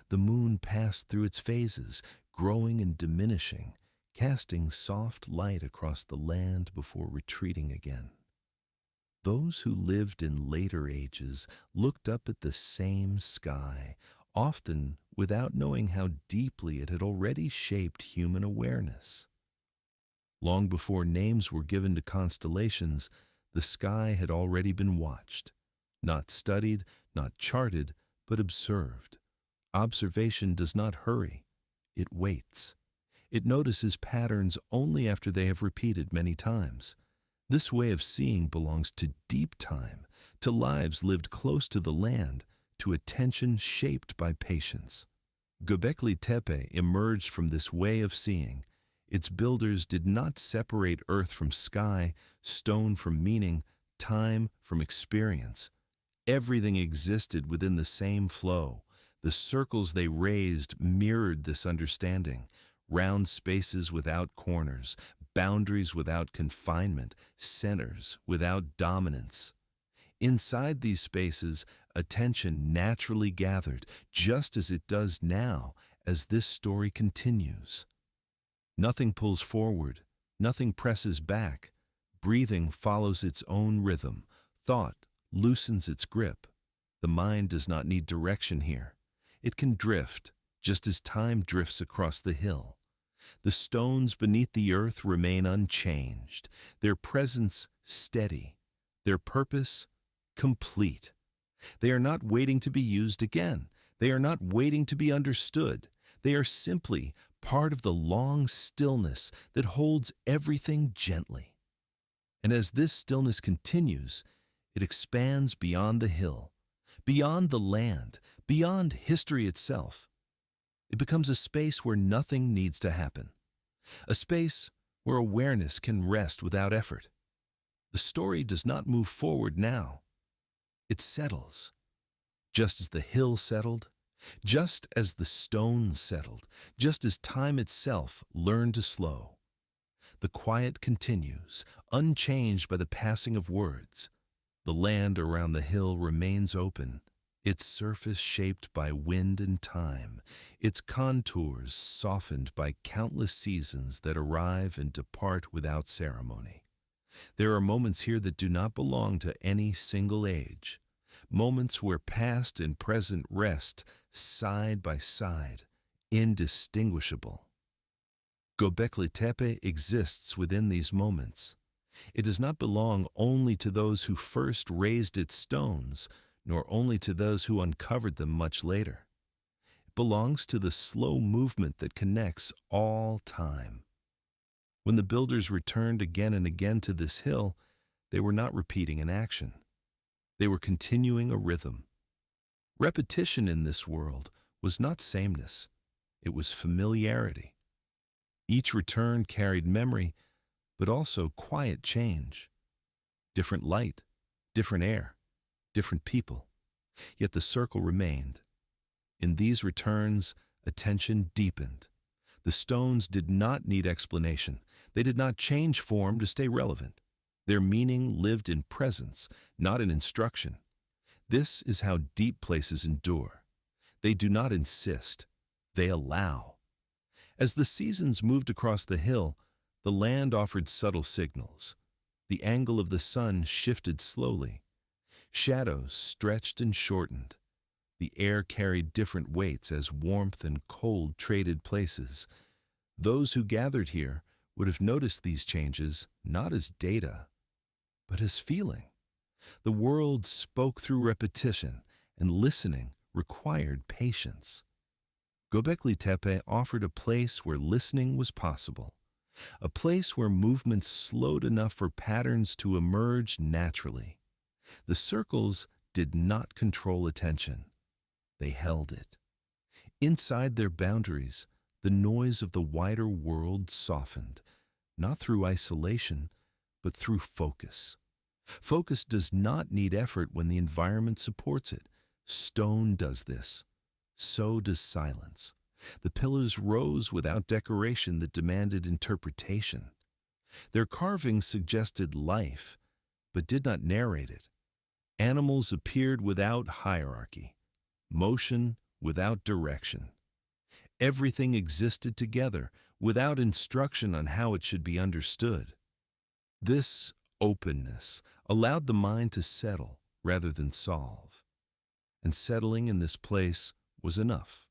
The moon passed through its phases, growing and diminishing, casting soft light across the land before retreating again. Those who lived in later ages looked up at the same sky, often without knowing how deeply it had already shaped human awareness. Long before names were given to constellations, the sky had already been watched, not studied, not charted, but observed. Observation does not hurry, it waits. It notices patterns only after they have repeated many times. This way of seeing belongs to deep time, to lives lived close to the land, to attention shaped by patience. Göbekli Tepe emerged from this way of seeing. Its builders did not separate earth from sky, stone from meaning, time from experience. Everything existed within the same flow. The circles they raised mirrored this understanding. Round spaces without corners, boundaries without confinement, centers without dominance. Inside these spaces, attention naturally gathered, just as it does now as this story continues. Nothing pulls forward, nothing presses back. Breathing follows its own rhythm. Thought loosens its grip. The mind does not need direction here. It can drift, just as time drifts across the hill. The stones beneath the earth remain unchanged, their presence steady, their purpose complete. They are not waiting to be used again. They are not waiting to be understood. They are simply part of the long stillness that holds everything gently. And as this stillness continues, it expands beyond the hill, beyond the land, beyond history itself. It becomes a space where nothing needs to happen, a space where awareness can rest without effort. The story does not move forward now. It settles, just as the hill settled, just as the stone settled, just as time itself learned to slow. The quiet continues, unchanged by the passing of words. The land around the hill remains open, its surface shaped by wind and time, its contours softened by countless seasons that arrive and depart without ceremony. There are moments here that do not belong to any single age, moments where past and present rest side by side, indistinguishable. Göbekli Tepe exists within these moments. It does not belong only to those who first raised its stones, nor only to those who uncovered them much later. It belongs to the slow movement that connects all time. When the builders returned again and again to this hill, they were not repeating an action. They were continuing a rhythm. Repetition in this world was not sameness. It was familiarity. Each return carried memory, but also quiet change. Different light, different air, different people. Yet the circle remained. In these returns, attention deepened. The stones did not need explanation. They did not change form to stay relevant. Their meaning lived in presence, not in instruction. This is how deep places endure. They do not insist. They allow. As the seasons moved across the hill, the land offered subtle signals. The angle of the sun shifted slowly. Shadows stretched and shortened. The air carried different weights as warmth and cold traded places. Those who gathered here would have noticed these changes not as data, but as feeling. The world spoke through repetition, and listening required patience. Göbekli Tepe offered a place where listening was possible, a place where movement slowed enough for patterns to emerge naturally. The circles did not control attention. They held it. Inside their boundaries, the noise of the wider world softened, not through isolation, but through focus. Focus does not need effort when the environment supports it. Stone does this. So does silence. The pillars rose without decoration that demanded interpretation. Their carvings suggested life, but did not narrate it. Animals appeared without hierarchy, motion without direction. Everything existed together, without instruction on how it should be understood. This openness allowed the mind to settle rather than solve. And settling in this place was enough.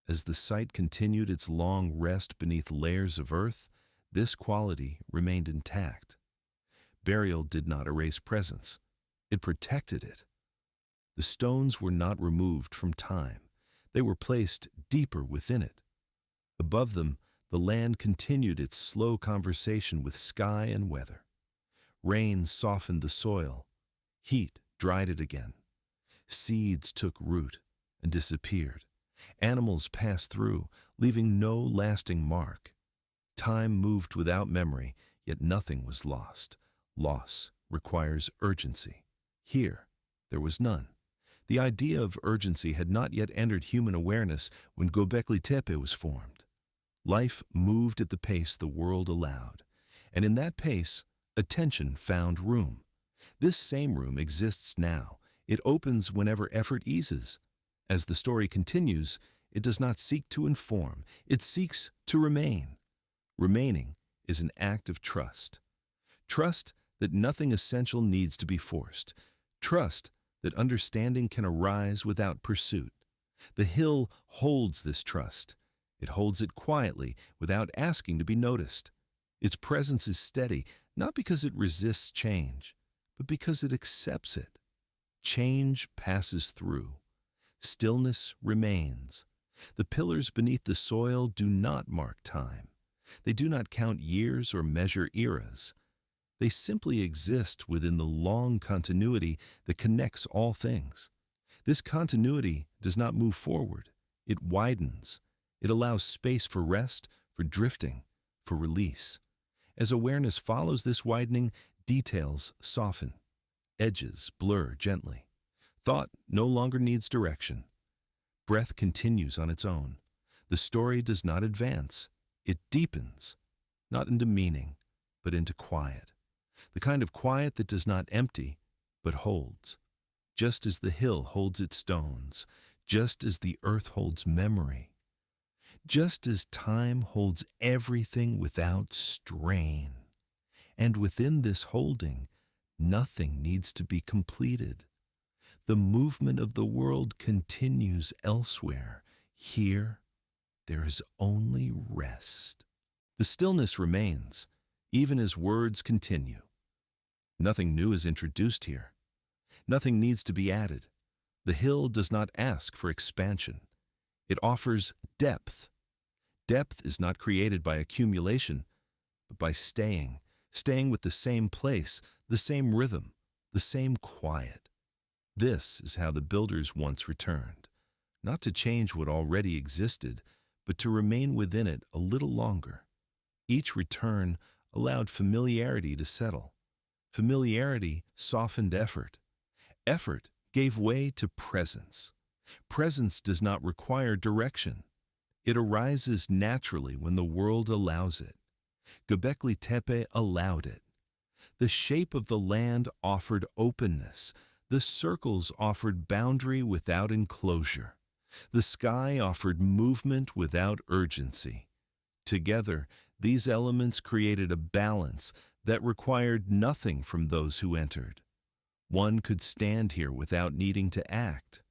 As the site continued its long rest beneath layers of earth, this quality remained intact. Burial did not erase presence. It protected it. The stones were not removed from time. They were placed deeper within it. Above them, the land continued its slow conversation with sky and weather. Rain softened the soil. Heat dried it again. Seeds took root and disappeared. Animals passed through, leaving no lasting mark. Time moved without memory, yet nothing was lost. Loss requires urgency. Here, there was none. The idea of urgency had not yet entered human awareness when Göbekli Tepe was formed. Life moved at the pace the world allowed, and in that pace, attention found room. This same room exists now, It opens whenever effort eases. As the story continues, it does not seek to inform, it seeks to remain. Remaining is an act of trust. Trust that nothing essential needs to be forced. Trust that understanding can arise without pursuit. The hill holds this trust. It holds it quietly, without asking to be noticed. Its presence is steady, not because it resists change, but because it accepts it. Change passes through. Stillness remains. The pillars beneath the soil do not mark time. They do not count years or measure eras. They simply exist within the long continuity that connects all things. This continuity does not move forward. It widens. It allows space for rest, for drifting, for release. As awareness follows this widening, details soften. Edges blur gently. Thought no longer needs direction. Breath continues on its own. The story does not advance. It deepens, not into meaning, but into quiet. The kind of quiet that does not empty, but holds. Just as the hill holds its stones, just as the earth holds memory, just as time holds everything without strain. And within this holding, nothing needs to be completed. The movement of the world continues elsewhere. Here, there is only rest. The stillness remains, even as words continue. Nothing new is introduced here. Nothing needs to be added. The hill does not ask for expansion. It offers depth. Depth is not created by accumulation, but by staying with the same place, the same rhythm, the same quiet. This is how the builders once returned, not to change what already existed, but to remain within it a little longer. Each return allowed familiarity to settle. Familiarity softened effort. Effort gave way to presence. Presence does not require direction. It arises naturally when the world allows it. Göbekli Tepe allowed it. The shape of the land offered openness. The circles offered boundary without enclosure. The sky offered movement without urgency. Together, these elements created a balance that required nothing from those who entered. One could stand here without needing to act.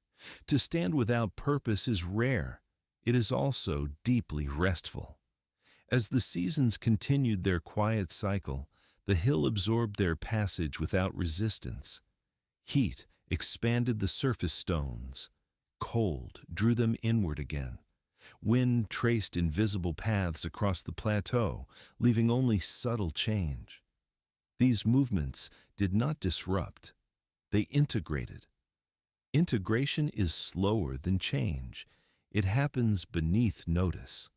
To stand without purpose is rare. It is also deeply restful. As the seasons continued their quiet cycle, the hill absorbed their passage without resistance. Heat expanded the surface stones. Cold drew them inward again. Wind traced invisible paths across the plateau, leaving only subtle change. These movements did not disrupt. They integrated. Integration is slower than change. It happens beneath notice.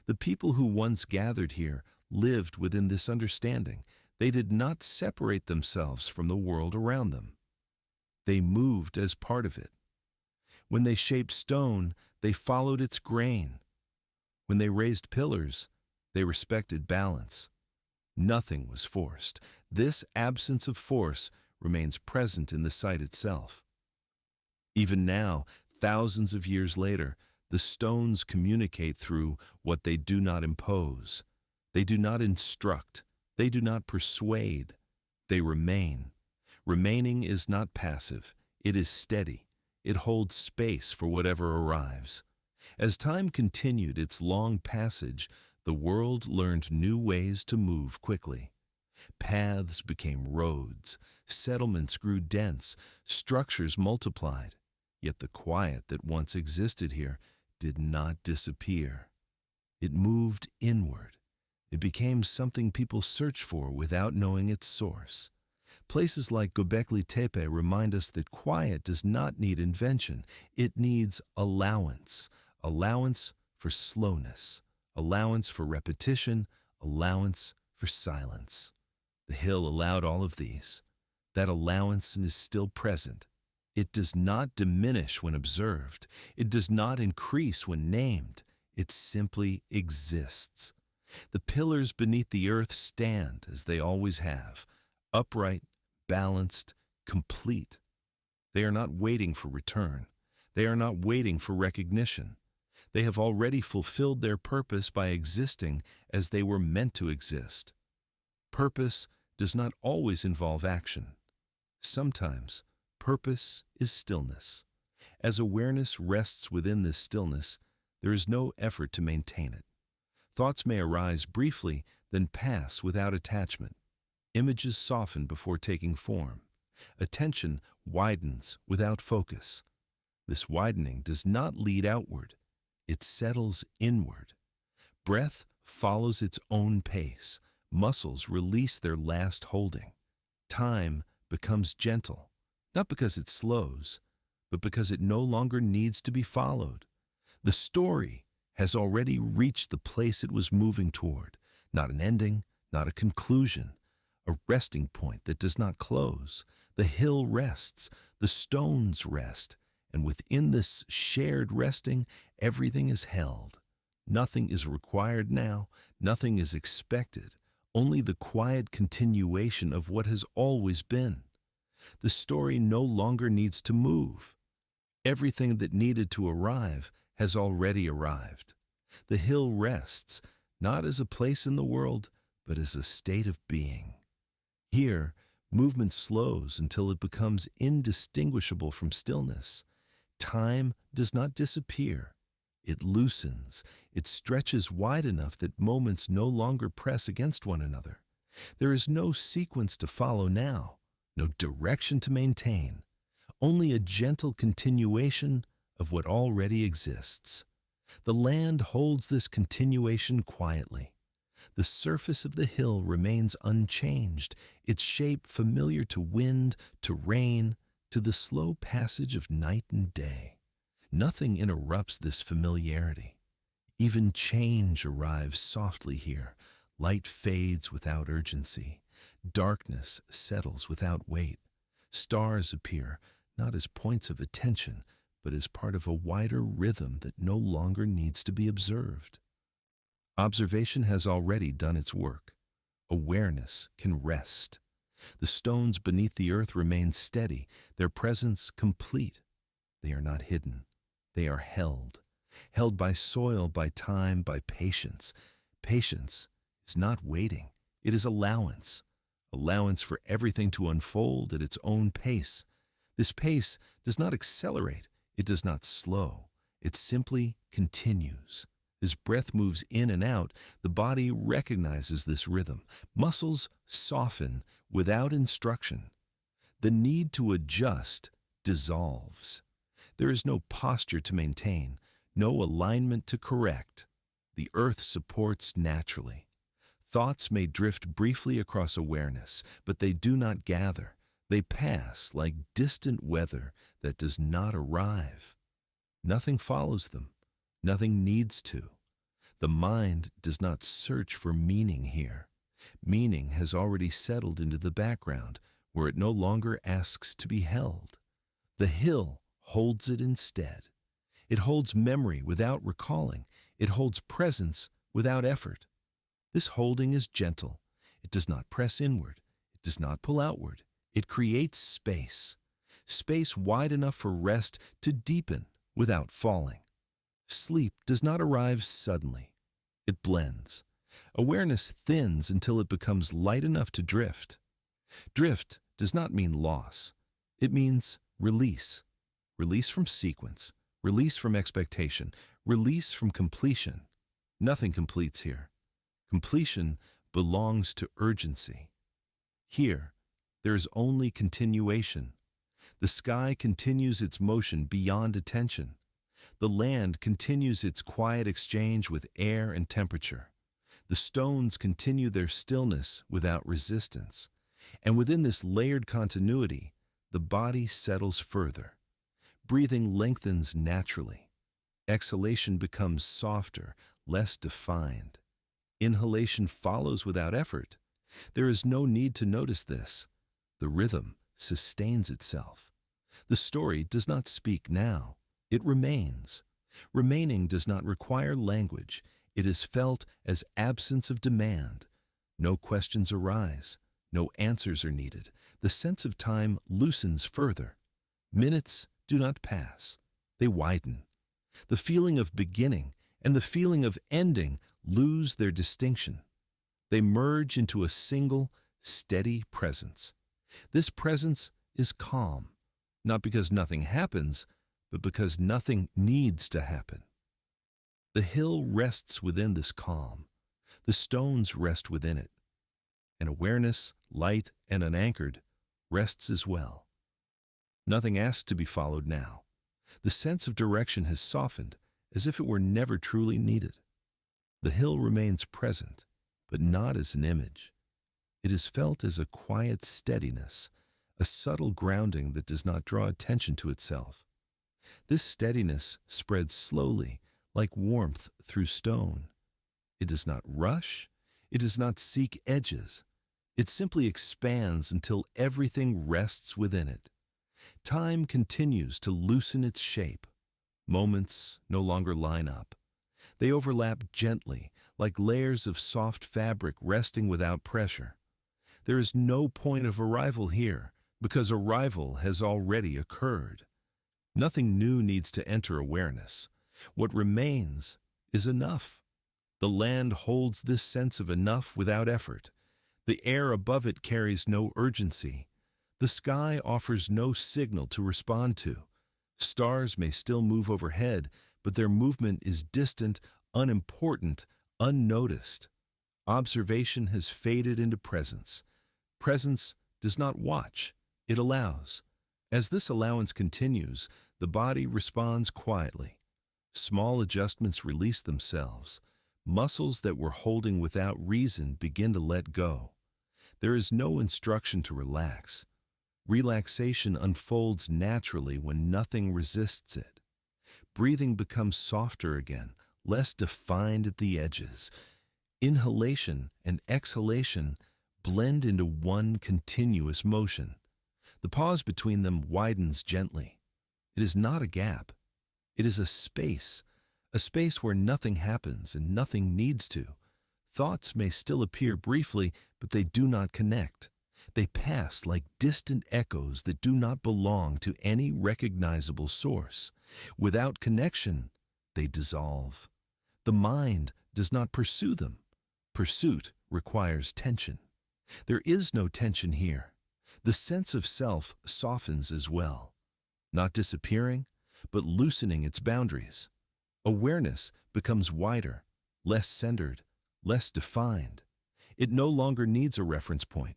The people who once gathered here lived within this understanding. They did not separate themselves from the world around them. They moved as part of it. When they shaped stone, they followed its grain. When they raised pillars, they respected balance. Nothing was forced. This absence of force remains present in the site itself. Even now, thousands of years later, the stones communicate through what they do not impose. They do not instruct. They do not persuade. They remain. Remaining is not passive. It is steady. It holds space for whatever arrives. As time continued its long passage, the world learned new ways to move quickly. Paths became roads. Settlements grew dense. Structures multiplied. Yet the quiet that once existed here did not disappear. It moved inward. It became something people search for without knowing its source. Places like Göbekli Tepe remind us that quiet does not need invention. It needs allowance. Allowance for slowness. Allowance for repetition. Allowance for silence. The hill allowed all of these. That allowance is still present. It does not diminish when observed. It does not increase when named. It simply exists. The pillars beneath the earth stand as they always have, upright, balanced, complete. They are not waiting for return. They are not waiting for recognition. They have already fulfilled their purpose by existing as they were meant to exist. Purpose does not always involve action. Sometimes, purpose is stillness. As awareness rests within this stillness, there is no effort to maintain it. Thoughts may arise briefly, then pass without attachment. Images soften before taking form. Attention widens without focus. This widening does not lead outward. It settles inward. Breath follows its own pace. Muscles release their last holding. Time becomes gentle, not because it slows, but because it no longer needs to be followed. The story has already reached the place it was moving toward, not an ending, not a conclusion, a resting point that does not close. The hill rests, the stones rest, and within this shared resting, everything is held. Nothing is required now, nothing is expected, only the quiet continuation of what has always been. The story no longer needs to move. Everything that needed to arrive has already arrived. The hill rests, not as a place in the world, but as a state of being. Here, movement slows until it becomes indistinguishable from stillness. Time does not disappear. It loosens. It stretches wide enough that moments no longer press against one another. There is no sequence to follow now, no direction to maintain, only a gentle continuation of what already exists. The land holds this continuation quietly. The surface of the hill remains unchanged, its shape familiar to wind, to rain, to the slow passage of night and day. Nothing interrupts this familiarity. Even change arrives softly here. Light fades without urgency. Darkness settles without weight. Stars appear, not as points of attention, but as part of a wider rhythm that no longer needs to be observed. Observation has already done its work. Awareness can rest. The stones beneath the earth remain steady, their presence complete. They are not hidden. They are held by soil, by time, by patience. Patience is not waiting. It is allowance for everything to unfold at its own pace. This pace does not accelerate. It does not slow. It simply continues. As breath moves in and out, the body recognizes this rhythm. Muscles soften without instruction. The need to adjust dissolves. There is no posture to maintain, no alignment to correct. The earth supports naturally. Thoughts may drift briefly across awareness, but they do not gather. They pass like distant weather that does not arrive. Nothing follows them. Nothing needs to. The mind does not search for meaning here. Meaning has already settled into the background, where it no longer asks to be held. The hill holds it instead. It holds memory without recalling. It holds presence without effort. This holding is gentle. It does not press inward. It does not pull outward. It creates space. Space wide enough for rest to deepen without falling. Sleep does not arrive suddenly. It blends. Awareness thins until it becomes light enough to drift. Drift does not mean loss. It means release. Release from sequence. Release from expectation. Release from completion. Nothing completes here. Completion belongs to urgency. Here, there is only continuation. The sky continues its motion beyond attention. The land continues its quiet exchange with air and temperature. The stones continue their stillness without resistance. And within this layered continuity, the body settles further. Breathing lengthens naturally. Exhalation becomes softer, less defined. Inhalation follows without effort. There is no need to notice this. The rhythm sustains itself. The story does not speak now. It remains. Remaining does not require language. It is felt as absence of demand. No questions arise. No answers are needed. The sense of time loosens further. Minutes do not pass, they widen. The feeling of beginning and the feeling of ending lose their distinction. They merge into a single, steady presence. This presence is calm, not because nothing happens, but because nothing needs to happen. The hill rests within this calm. The stones rest within it. And awareness, light and unanchored, rests as well. Nothing asks to be followed now. The sense of direction has softened, as if it were never truly needed. The hill remains present, but not as an image. It is felt as a quiet steadiness, a subtle grounding that does not draw attention to itself. This steadiness spreads slowly, like warmth through stone. It does not rush, it does not seek edges. It simply expands until everything rests within it. Time continues to loosen its shape. Moments no longer line up. They overlap gently, like layers of soft fabric resting without pressure. There is no point of arrival here, because arrival has already occurred. Nothing new needs to enter awareness. What remains is enough. The land holds this sense of enough without effort. The air above it carries no urgency. The sky offers no signal to respond to. Stars may still move overhead, but their movement is distant, unimportant, unnoticed. Observation has faded into presence. Presence does not watch, it allows. As this allowance continues, the body responds quietly. Small adjustments release themselves. Muscles that were holding without reason begin to let go. There is no instruction to relax. Relaxation unfolds naturally when nothing resists it. Breathing becomes softer again, less defined at the edges. Inhalation and exhalation blend into one continuous motion. The pause between them widens gently. It is not a gap. It is a space where nothing happens and nothing needs to. Thoughts may still appear briefly, but they do not connect. They pass like distant echoes that do not belong to any recognizable source. Without connection, they dissolve. The mind does not pursue them. Pursuit requires tension. There is no tension here. The sense of self softens as well, not disappearing, but loosening its boundaries. Awareness becomes wider, less centered, less defined. It no longer needs a reference point.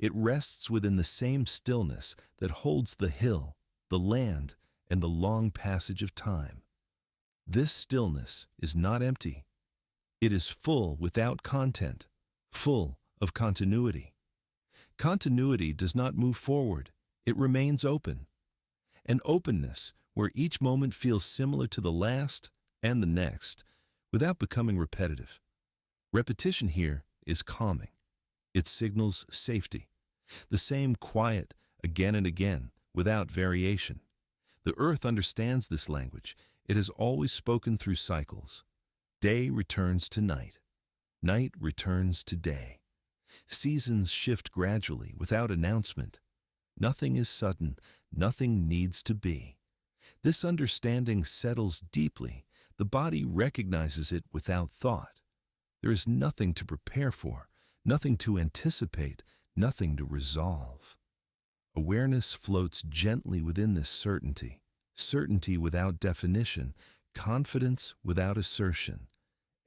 It rests within the same stillness that holds the hill, the land, and the long passage of time. This stillness is not empty. It is full without content, full of continuity. Continuity does not move forward. It remains open. An openness where each moment feels similar to the last and the next, without becoming repetitive. Repetition here is calming. It signals safety. The same quiet again and again, without variation. The earth understands this language. It has always spoken through cycles. Day returns to night. Night returns to day. Seasons shift gradually, without announcement. Nothing is sudden. Nothing needs to be. This understanding settles deeply. The body recognizes it without thought. There is nothing to prepare for, nothing to anticipate, nothing to resolve. Awareness floats gently within this certainty, certainty without definition, confidence without assertion.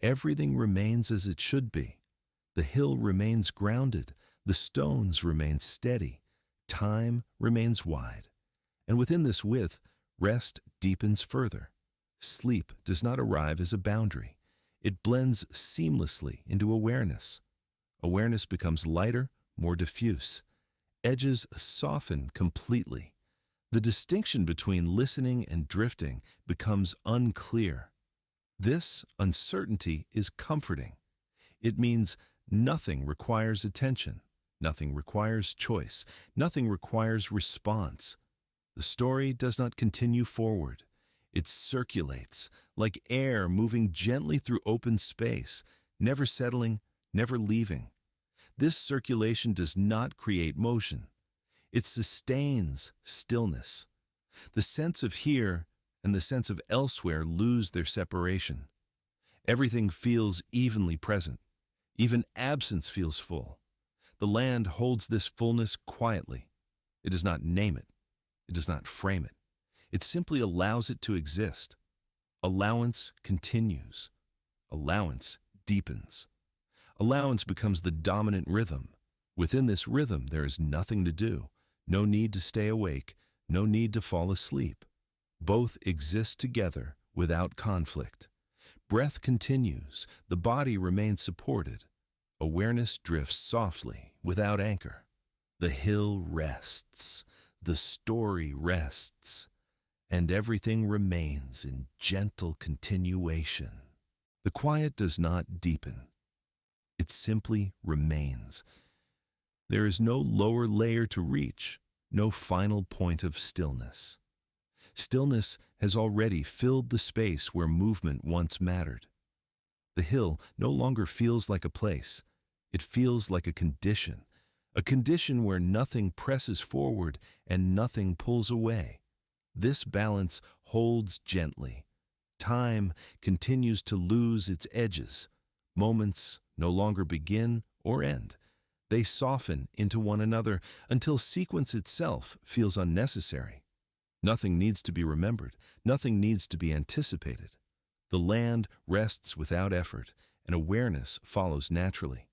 Everything remains as it should be. The hill remains grounded, the stones remain steady, time remains wide. And within this width, rest deepens further. Sleep does not arrive as a boundary. It blends seamlessly into awareness. Awareness becomes lighter, more diffuse. Edges soften completely. The distinction between listening and drifting becomes unclear. This uncertainty is comforting. It means nothing requires attention, nothing requires choice, nothing requires response. The story does not continue forward. It circulates, like air moving gently through open space, never settling, never leaving. This circulation does not create motion. It sustains stillness. The sense of here and the sense of elsewhere lose their separation. Everything feels evenly present. Even absence feels full. The land holds this fullness quietly. It does not name it. It does not frame it. It simply allows it to exist. Allowance continues. Allowance deepens. Allowance becomes the dominant rhythm. Within this rhythm, there is nothing to do, no need to stay awake, no need to fall asleep. Both exist together without conflict. Breath continues, the body remains supported. Awareness drifts softly, without anchor. The hill rests, the story rests, and everything remains in gentle continuation. The quiet does not deepen. It simply remains. There is no lower layer to reach, no final point of stillness. Stillness has already filled the space where movement once mattered. The hill no longer feels like a place. It feels like a condition where nothing presses forward and nothing pulls away. This balance holds gently. Time continues to lose its edges. Moments no longer begin or end. They soften into one another until sequence itself feels unnecessary. Nothing needs to be remembered. Nothing needs to be anticipated. The land rests without effort, and awareness follows naturally.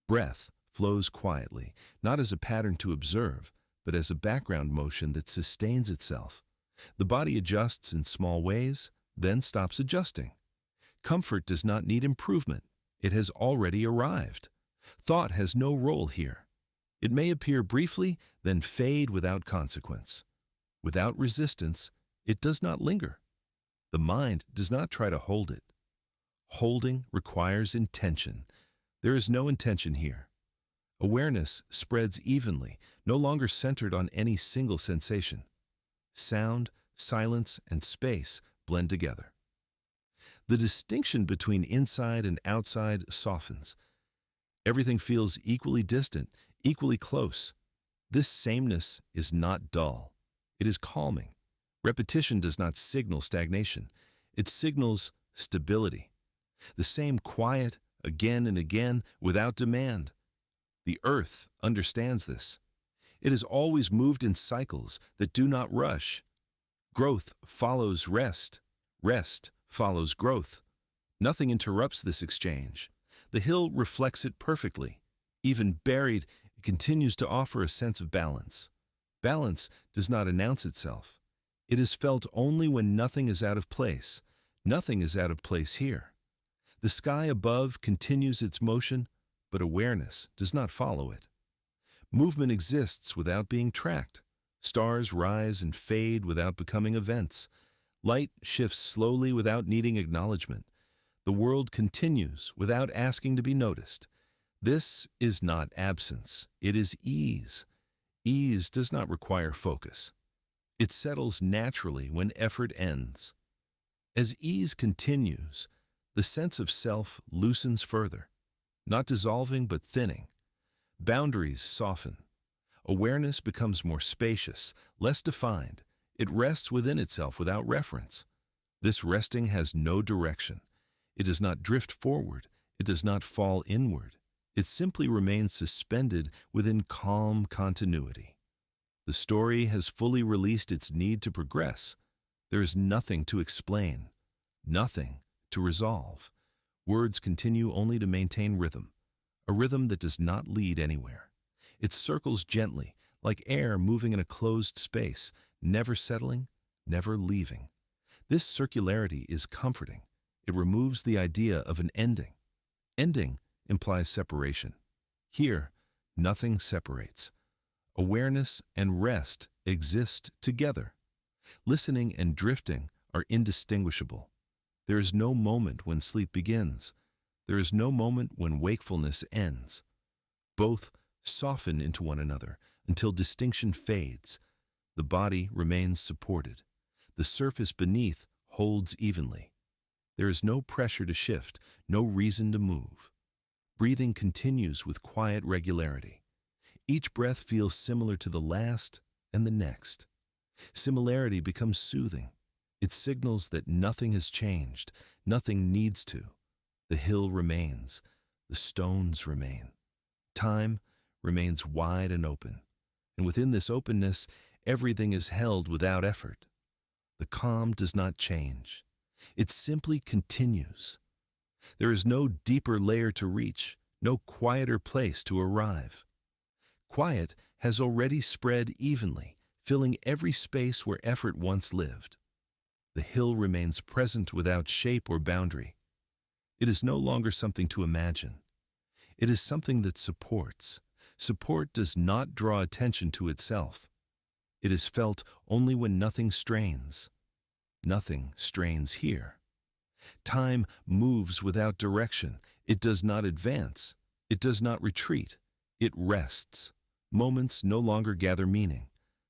Breath flows quietly, not as a pattern to observe, but as a background motion that sustains itself. The body adjusts in small ways, then stops adjusting. Comfort does not need improvement. It has already arrived. Thought has no role here. It may appear briefly, then fade without consequence. Without resistance, it does not linger. The mind does not try to hold it. Holding requires intention. There is no intention here. Awareness spreads evenly, no longer centered on any single sensation. Sound, silence, and space blend together. The distinction between inside and outside softens. Everything feels equally distant, equally close. This sameness is not dull. It is calming. Repetition does not signal stagnation. It signals stability. The same quiet, again and again, without demand. The earth understands this. It has always moved in cycles that do not rush. Growth follows rest. Rest follows growth. Nothing interrupts this exchange. The hill reflects it perfectly. Even buried, it continues to offer a sense of balance. Balance does not announce itself. It is felt only when nothing is out of place. Nothing is out of place here. The sky above continues its motion, but awareness does not follow it. Movement exists without being tracked. Stars rise and fade without becoming events. Light shifts slowly without needing acknowledgement. The world continues without asking to be noticed. This is not absence, it is ease. Ease does not require focus. It settles naturally when effort ends. As ease continues, the sense of self loosens further, not dissolving but thinning. Boundaries soften. Awareness becomes more spacious, less defined. It rests within itself without reference. This resting has no direction. It does not drift forward. It does not fall inward. It simply remains suspended within calm continuity. The story has fully released its need to progress. There is nothing to explain, nothing to resolve. Words continue only to maintain rhythm, a rhythm that does not lead anywhere. It circles gently, like air moving in a closed space, never settling, never leaving. This circularity is comforting. It removes the idea of an ending. Ending implies separation. Here, nothing separates. Awareness and rest exist together. Listening and drifting are indistinguishable. There is no moment when sleep begins. There is no moment when wakefulness ends. Both soften into one another until distinction fades. The body remains supported. The surface beneath holds evenly. There is no pressure to shift, no reason to move. Breathing continues with quiet regularity. Each breath feels similar to the last and the next. Similarity becomes soothing. It signals that nothing has changed, nothing needs to. The hill remains, the stones remain. Time remains wide and open, and within this openness, everything is held without effort. The calm does not change. It simply continues. There is no deeper layer to reach, no quieter place to arrive. Quiet has already spread evenly, filling every space where effort once lived. The hill remains present without shape or boundary. It is no longer something to imagine. It is something that supports. Support does not draw attention to itself. It is felt only when nothing strains. Nothing strains here. Time moves without direction. It does not advance. It does not retreat. It rests. Moments no longer gather meaning.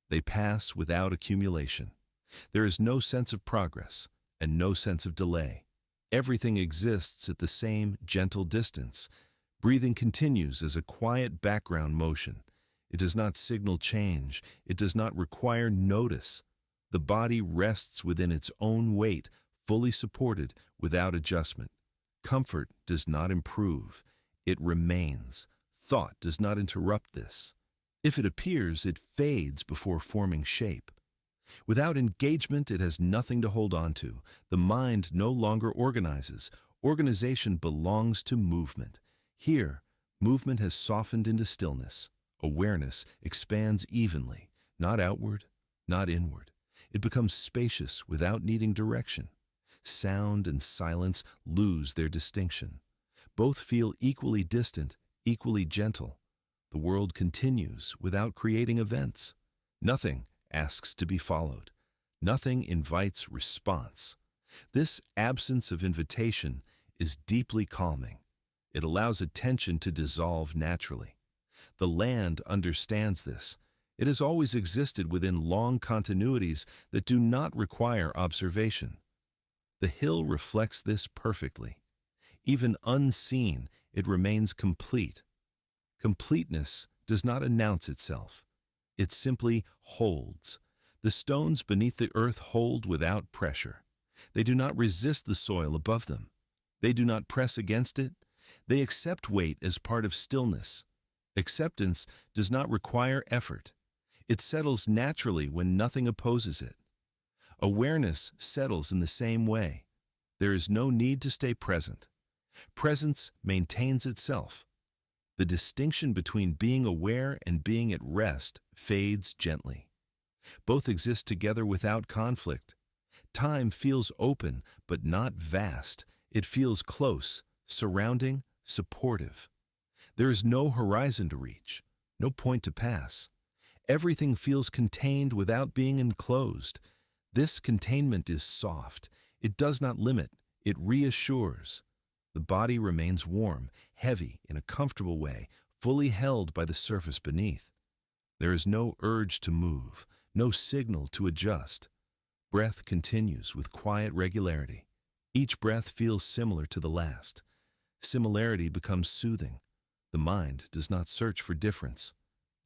They pass without accumulation. There is no sense of progress and no sense of delay. Everything exists at the same gentle distance. Breathing continues as a quiet background motion. It does not signal change. It does not require notice. The body rests within its own weight, fully supported, without adjustment. Comfort does not improve. It remains. Thought does not interrupt this. If it appears, it fades before forming shape. Without engagement, it has nothing to hold on to. The mind no longer organizes. Organization belongs to movement. Here, movement has softened into stillness. Awareness expands evenly, not outward, not inward. It becomes spacious without needing direction. Sound and silence lose their distinction. Both feel equally distant, equally gentle. The world continues without creating events. Nothing asks to be followed. Nothing invites response. This absence of invitation is deeply calming. It allows attention to dissolve naturally. The land understands this. It has always existed within long continuities that do not require observation. The hill reflects this perfectly. Even unseen, it remains complete. Completeness does not announce itself. It simply holds. The stones beneath the earth hold without pressure. They do not resist the soil above them. They do not press against it. They accept weight as part of stillness. Acceptance does not require effort. It settles naturally when nothing opposes it. Awareness settles in the same way. There is no need to stay present. Presence maintains itself. The distinction between being aware and being at rest fades gently. Both exist together without conflict. Time feels open, but not vast. It feels close, surrounding, supportive. There is no horizon to reach, no point to pass. Everything feels contained without being enclosed. This containment is soft. It does not limit. It reassures. The body remains warm, heavy in a comfortable way, fully held by the surface beneath. There is no urge to move, no signal to adjust. Breath continues with quiet regularity. Each breath feels similar to the last. Similarity becomes soothing. The mind does not search for difference.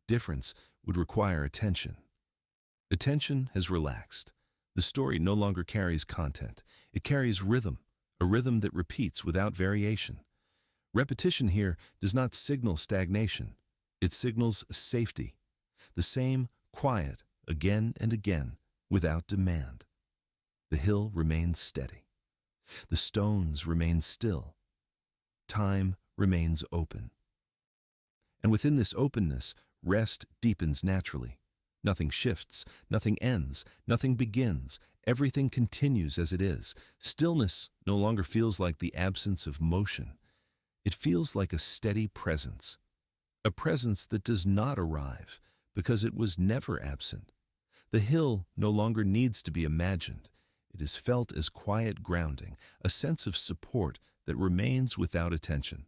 Difference would require attention. Attention has relaxed. The story no longer carries content. It carries rhythm, a rhythm that repeats without variation. Repetition here does not signal stagnation. It signals safety. The same, quiet, again and again, without demand. The hill remains steady. The stones remain still. Time remains open. And within this openness, rest deepens naturally. Nothing shifts, nothing ends, nothing begins. Everything continues as it is. Stillness no longer feels like the absence of motion. It feels like a steady presence. A presence that does not arrive, because it was never absent. The hill no longer needs to be imagined. It is felt as quiet grounding, a sense of support that remains without attention.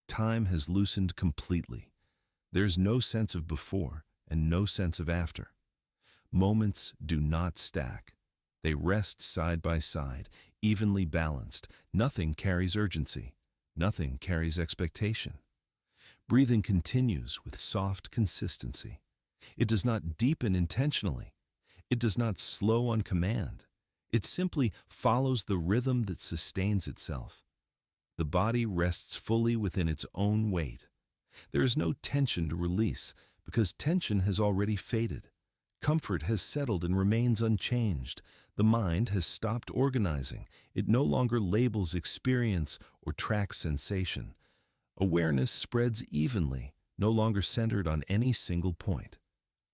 Time has loosened completely. There's no sense of before and no sense of after. Moments do not stack. They rest side by side, evenly balanced. Nothing carries urgency. Nothing carries expectation. Breathing continues with soft consistency. It does not deepen intentionally. It does not slow on command. It simply follows the rhythm that sustains itself. The body rests fully within its own weight. There is no tension to release, because tension has already faded. Comfort has settled and remains unchanged. The mind has stopped organizing. It no longer labels experience or tracks sensation. Awareness spreads evenly, no longer centered on any single point.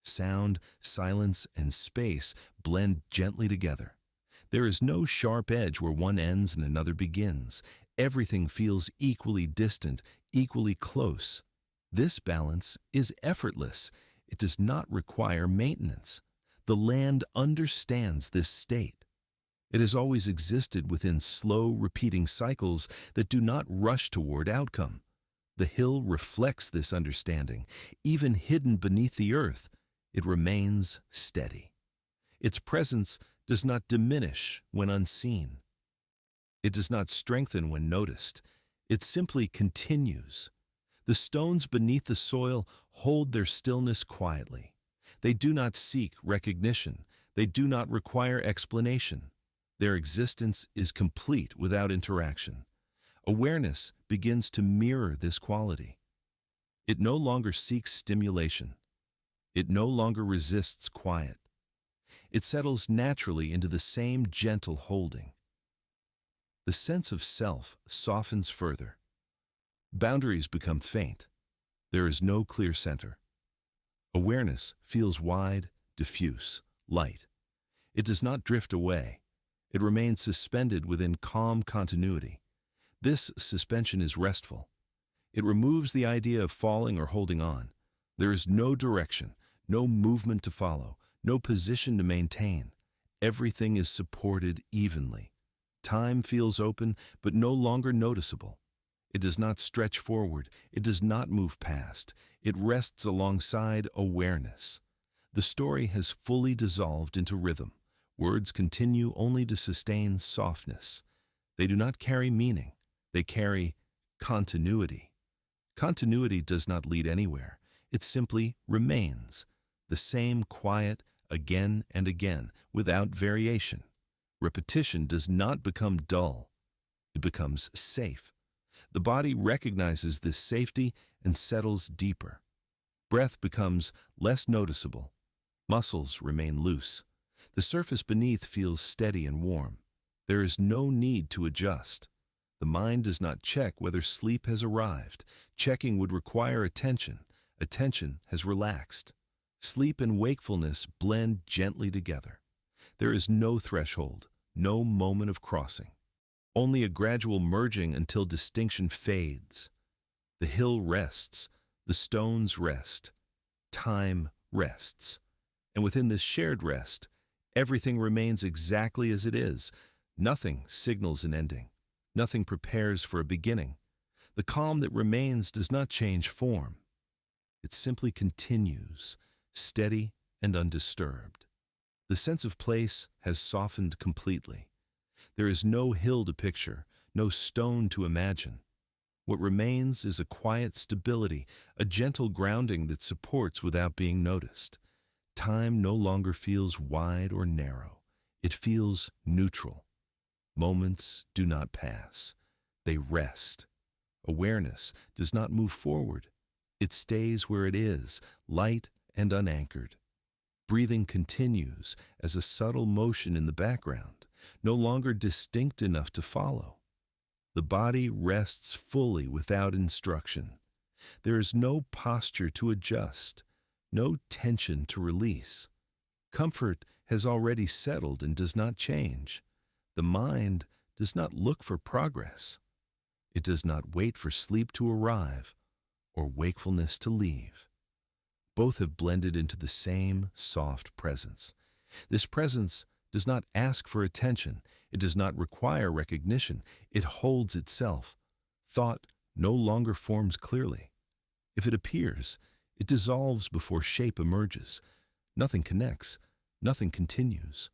Sound, silence, and space blend gently together. There is no sharp edge where one ends and another begins. Everything feels equally distant, equally close. This balance is effortless. It does not require maintenance. The land understands this state. It has always existed within slow, repeating cycles that do not rush toward outcome. The hill reflects this understanding. Even hidden beneath the earth, it remains steady. Its presence does not diminish when unseen. It does not strengthen when noticed. It simply continues. The stones beneath the soil hold their stillness quietly. They do not seek recognition. They do not require explanation. Their existence is complete without interaction. Awareness begins to mirror this quality. It no longer seeks stimulation. It no longer resists quiet. It settles naturally into the same gentle holding. The sense of self softens further. Boundaries become faint. There is no clear center. Awareness feels wide, diffuse, light. It does not drift away. It remains suspended within calm continuity. This suspension is restful. It removes the idea of falling or holding on. There is no direction, no movement to follow, no position to maintain. Everything is supported evenly. Time feels open, but no longer noticeable. It does not stretch forward. It does not move past. It rests alongside awareness. The story has fully dissolved into rhythm. Words continue only to sustain softness. They do not carry meaning. They carry continuity. Continuity does not lead anywhere. It simply remains. The same quiet again and again, without variation. Repetition does not become dull. It becomes safe. The body recognizes this safety and settles deeper. Breath becomes less noticeable. Muscles remain loose. The surface beneath feels steady and warm. There is no need to adjust. The mind does not check whether sleep has arrived. Checking would require attention. Attention has relaxed. Sleep and wakefulness blend gently together. There is no threshold, no moment of crossing. Only a gradual merging until distinction fades. The hill rests, the stones rest, time rests. And within this shared rest, everything remains exactly as it is. Nothing signals an ending. Nothing prepares for a beginning. The calm that remains does not change form. It simply continues, steady and undisturbed. The sense of place has softened completely. There is no hill to picture, no stone to imagine. What remains is a quiet stability, a gentle grounding that supports without being noticed. Time no longer feels wide or narrow. It feels neutral. Moments do not pass. They rest. Awareness does not move forward. It stays where it is, light and unanchored. Breathing continues as a subtle motion in the background, no longer distinct enough to follow. The body rests fully without instruction. There is no posture to adjust, no tension to release. Comfort has already settled and does not change. The mind does not look for progress. It does not wait for sleep to arrive or wakefulness to leave. Both have blended into the same soft presence. This presence does not ask for attention. It does not require recognition. It holds itself. Thought no longer forms clearly. If it appears, it dissolves before shape emerges. Nothing connects. Nothing continues.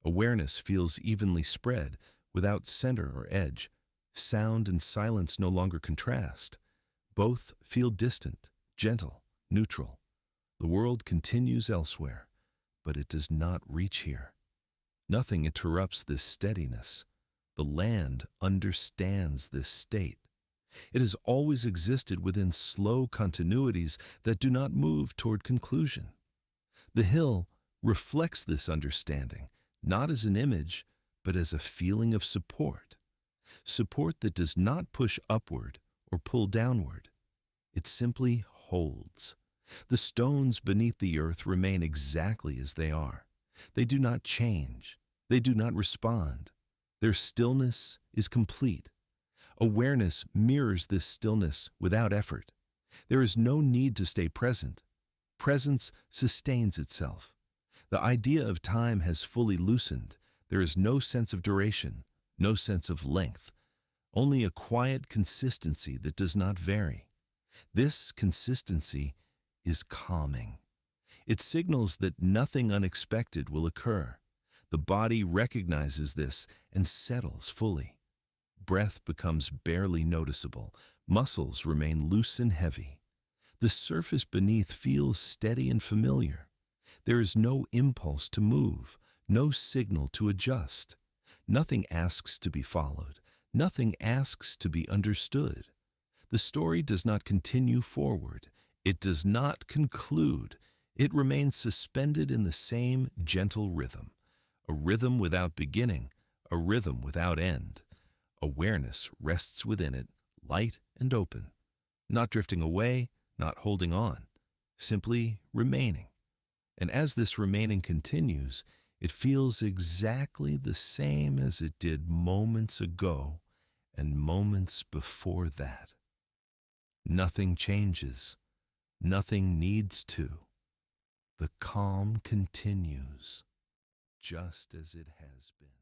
Awareness feels evenly spread, without center or edge. Sound and silence no longer contrast. Both feel distant, gentle, neutral. The world continues elsewhere, but it does not reach here. Nothing interrupts this steadiness. The land understands this state. It has always existed within slow continuities that do not move toward conclusion. The hill reflects this understanding, not as an image, but as a feeling of support. Support that does not push upward or pull downward. It simply holds. The stones beneath the earth remain exactly as they are. They do not change. They do not respond. Their stillness is complete. Awareness mirrors this stillness without effort. There is no need to stay present. Presence sustains itself. The idea of time has fully loosened. There is no sense of duration, no sense of length, only a quiet consistency that does not vary. This consistency is calming. It signals that nothing unexpected will occur. The body recognizes this and settles fully. Breath becomes barely noticeable. Muscles remain loose and heavy. The surface beneath feels steady and familiar. There is no impulse to move, no signal to adjust. Nothing asks to be followed. Nothing asks to be understood. The story does not continue forward. It does not conclude. It remains suspended in the same gentle rhythm. A rhythm without beginning, a rhythm without end. Awareness rests within it, light and open, not drifting away, not holding on, simply remaining. And as this remaining continues, it feels exactly the same as it did moments ago and moments before that. Nothing changes. Nothing needs to. The calm continues, just as it has been.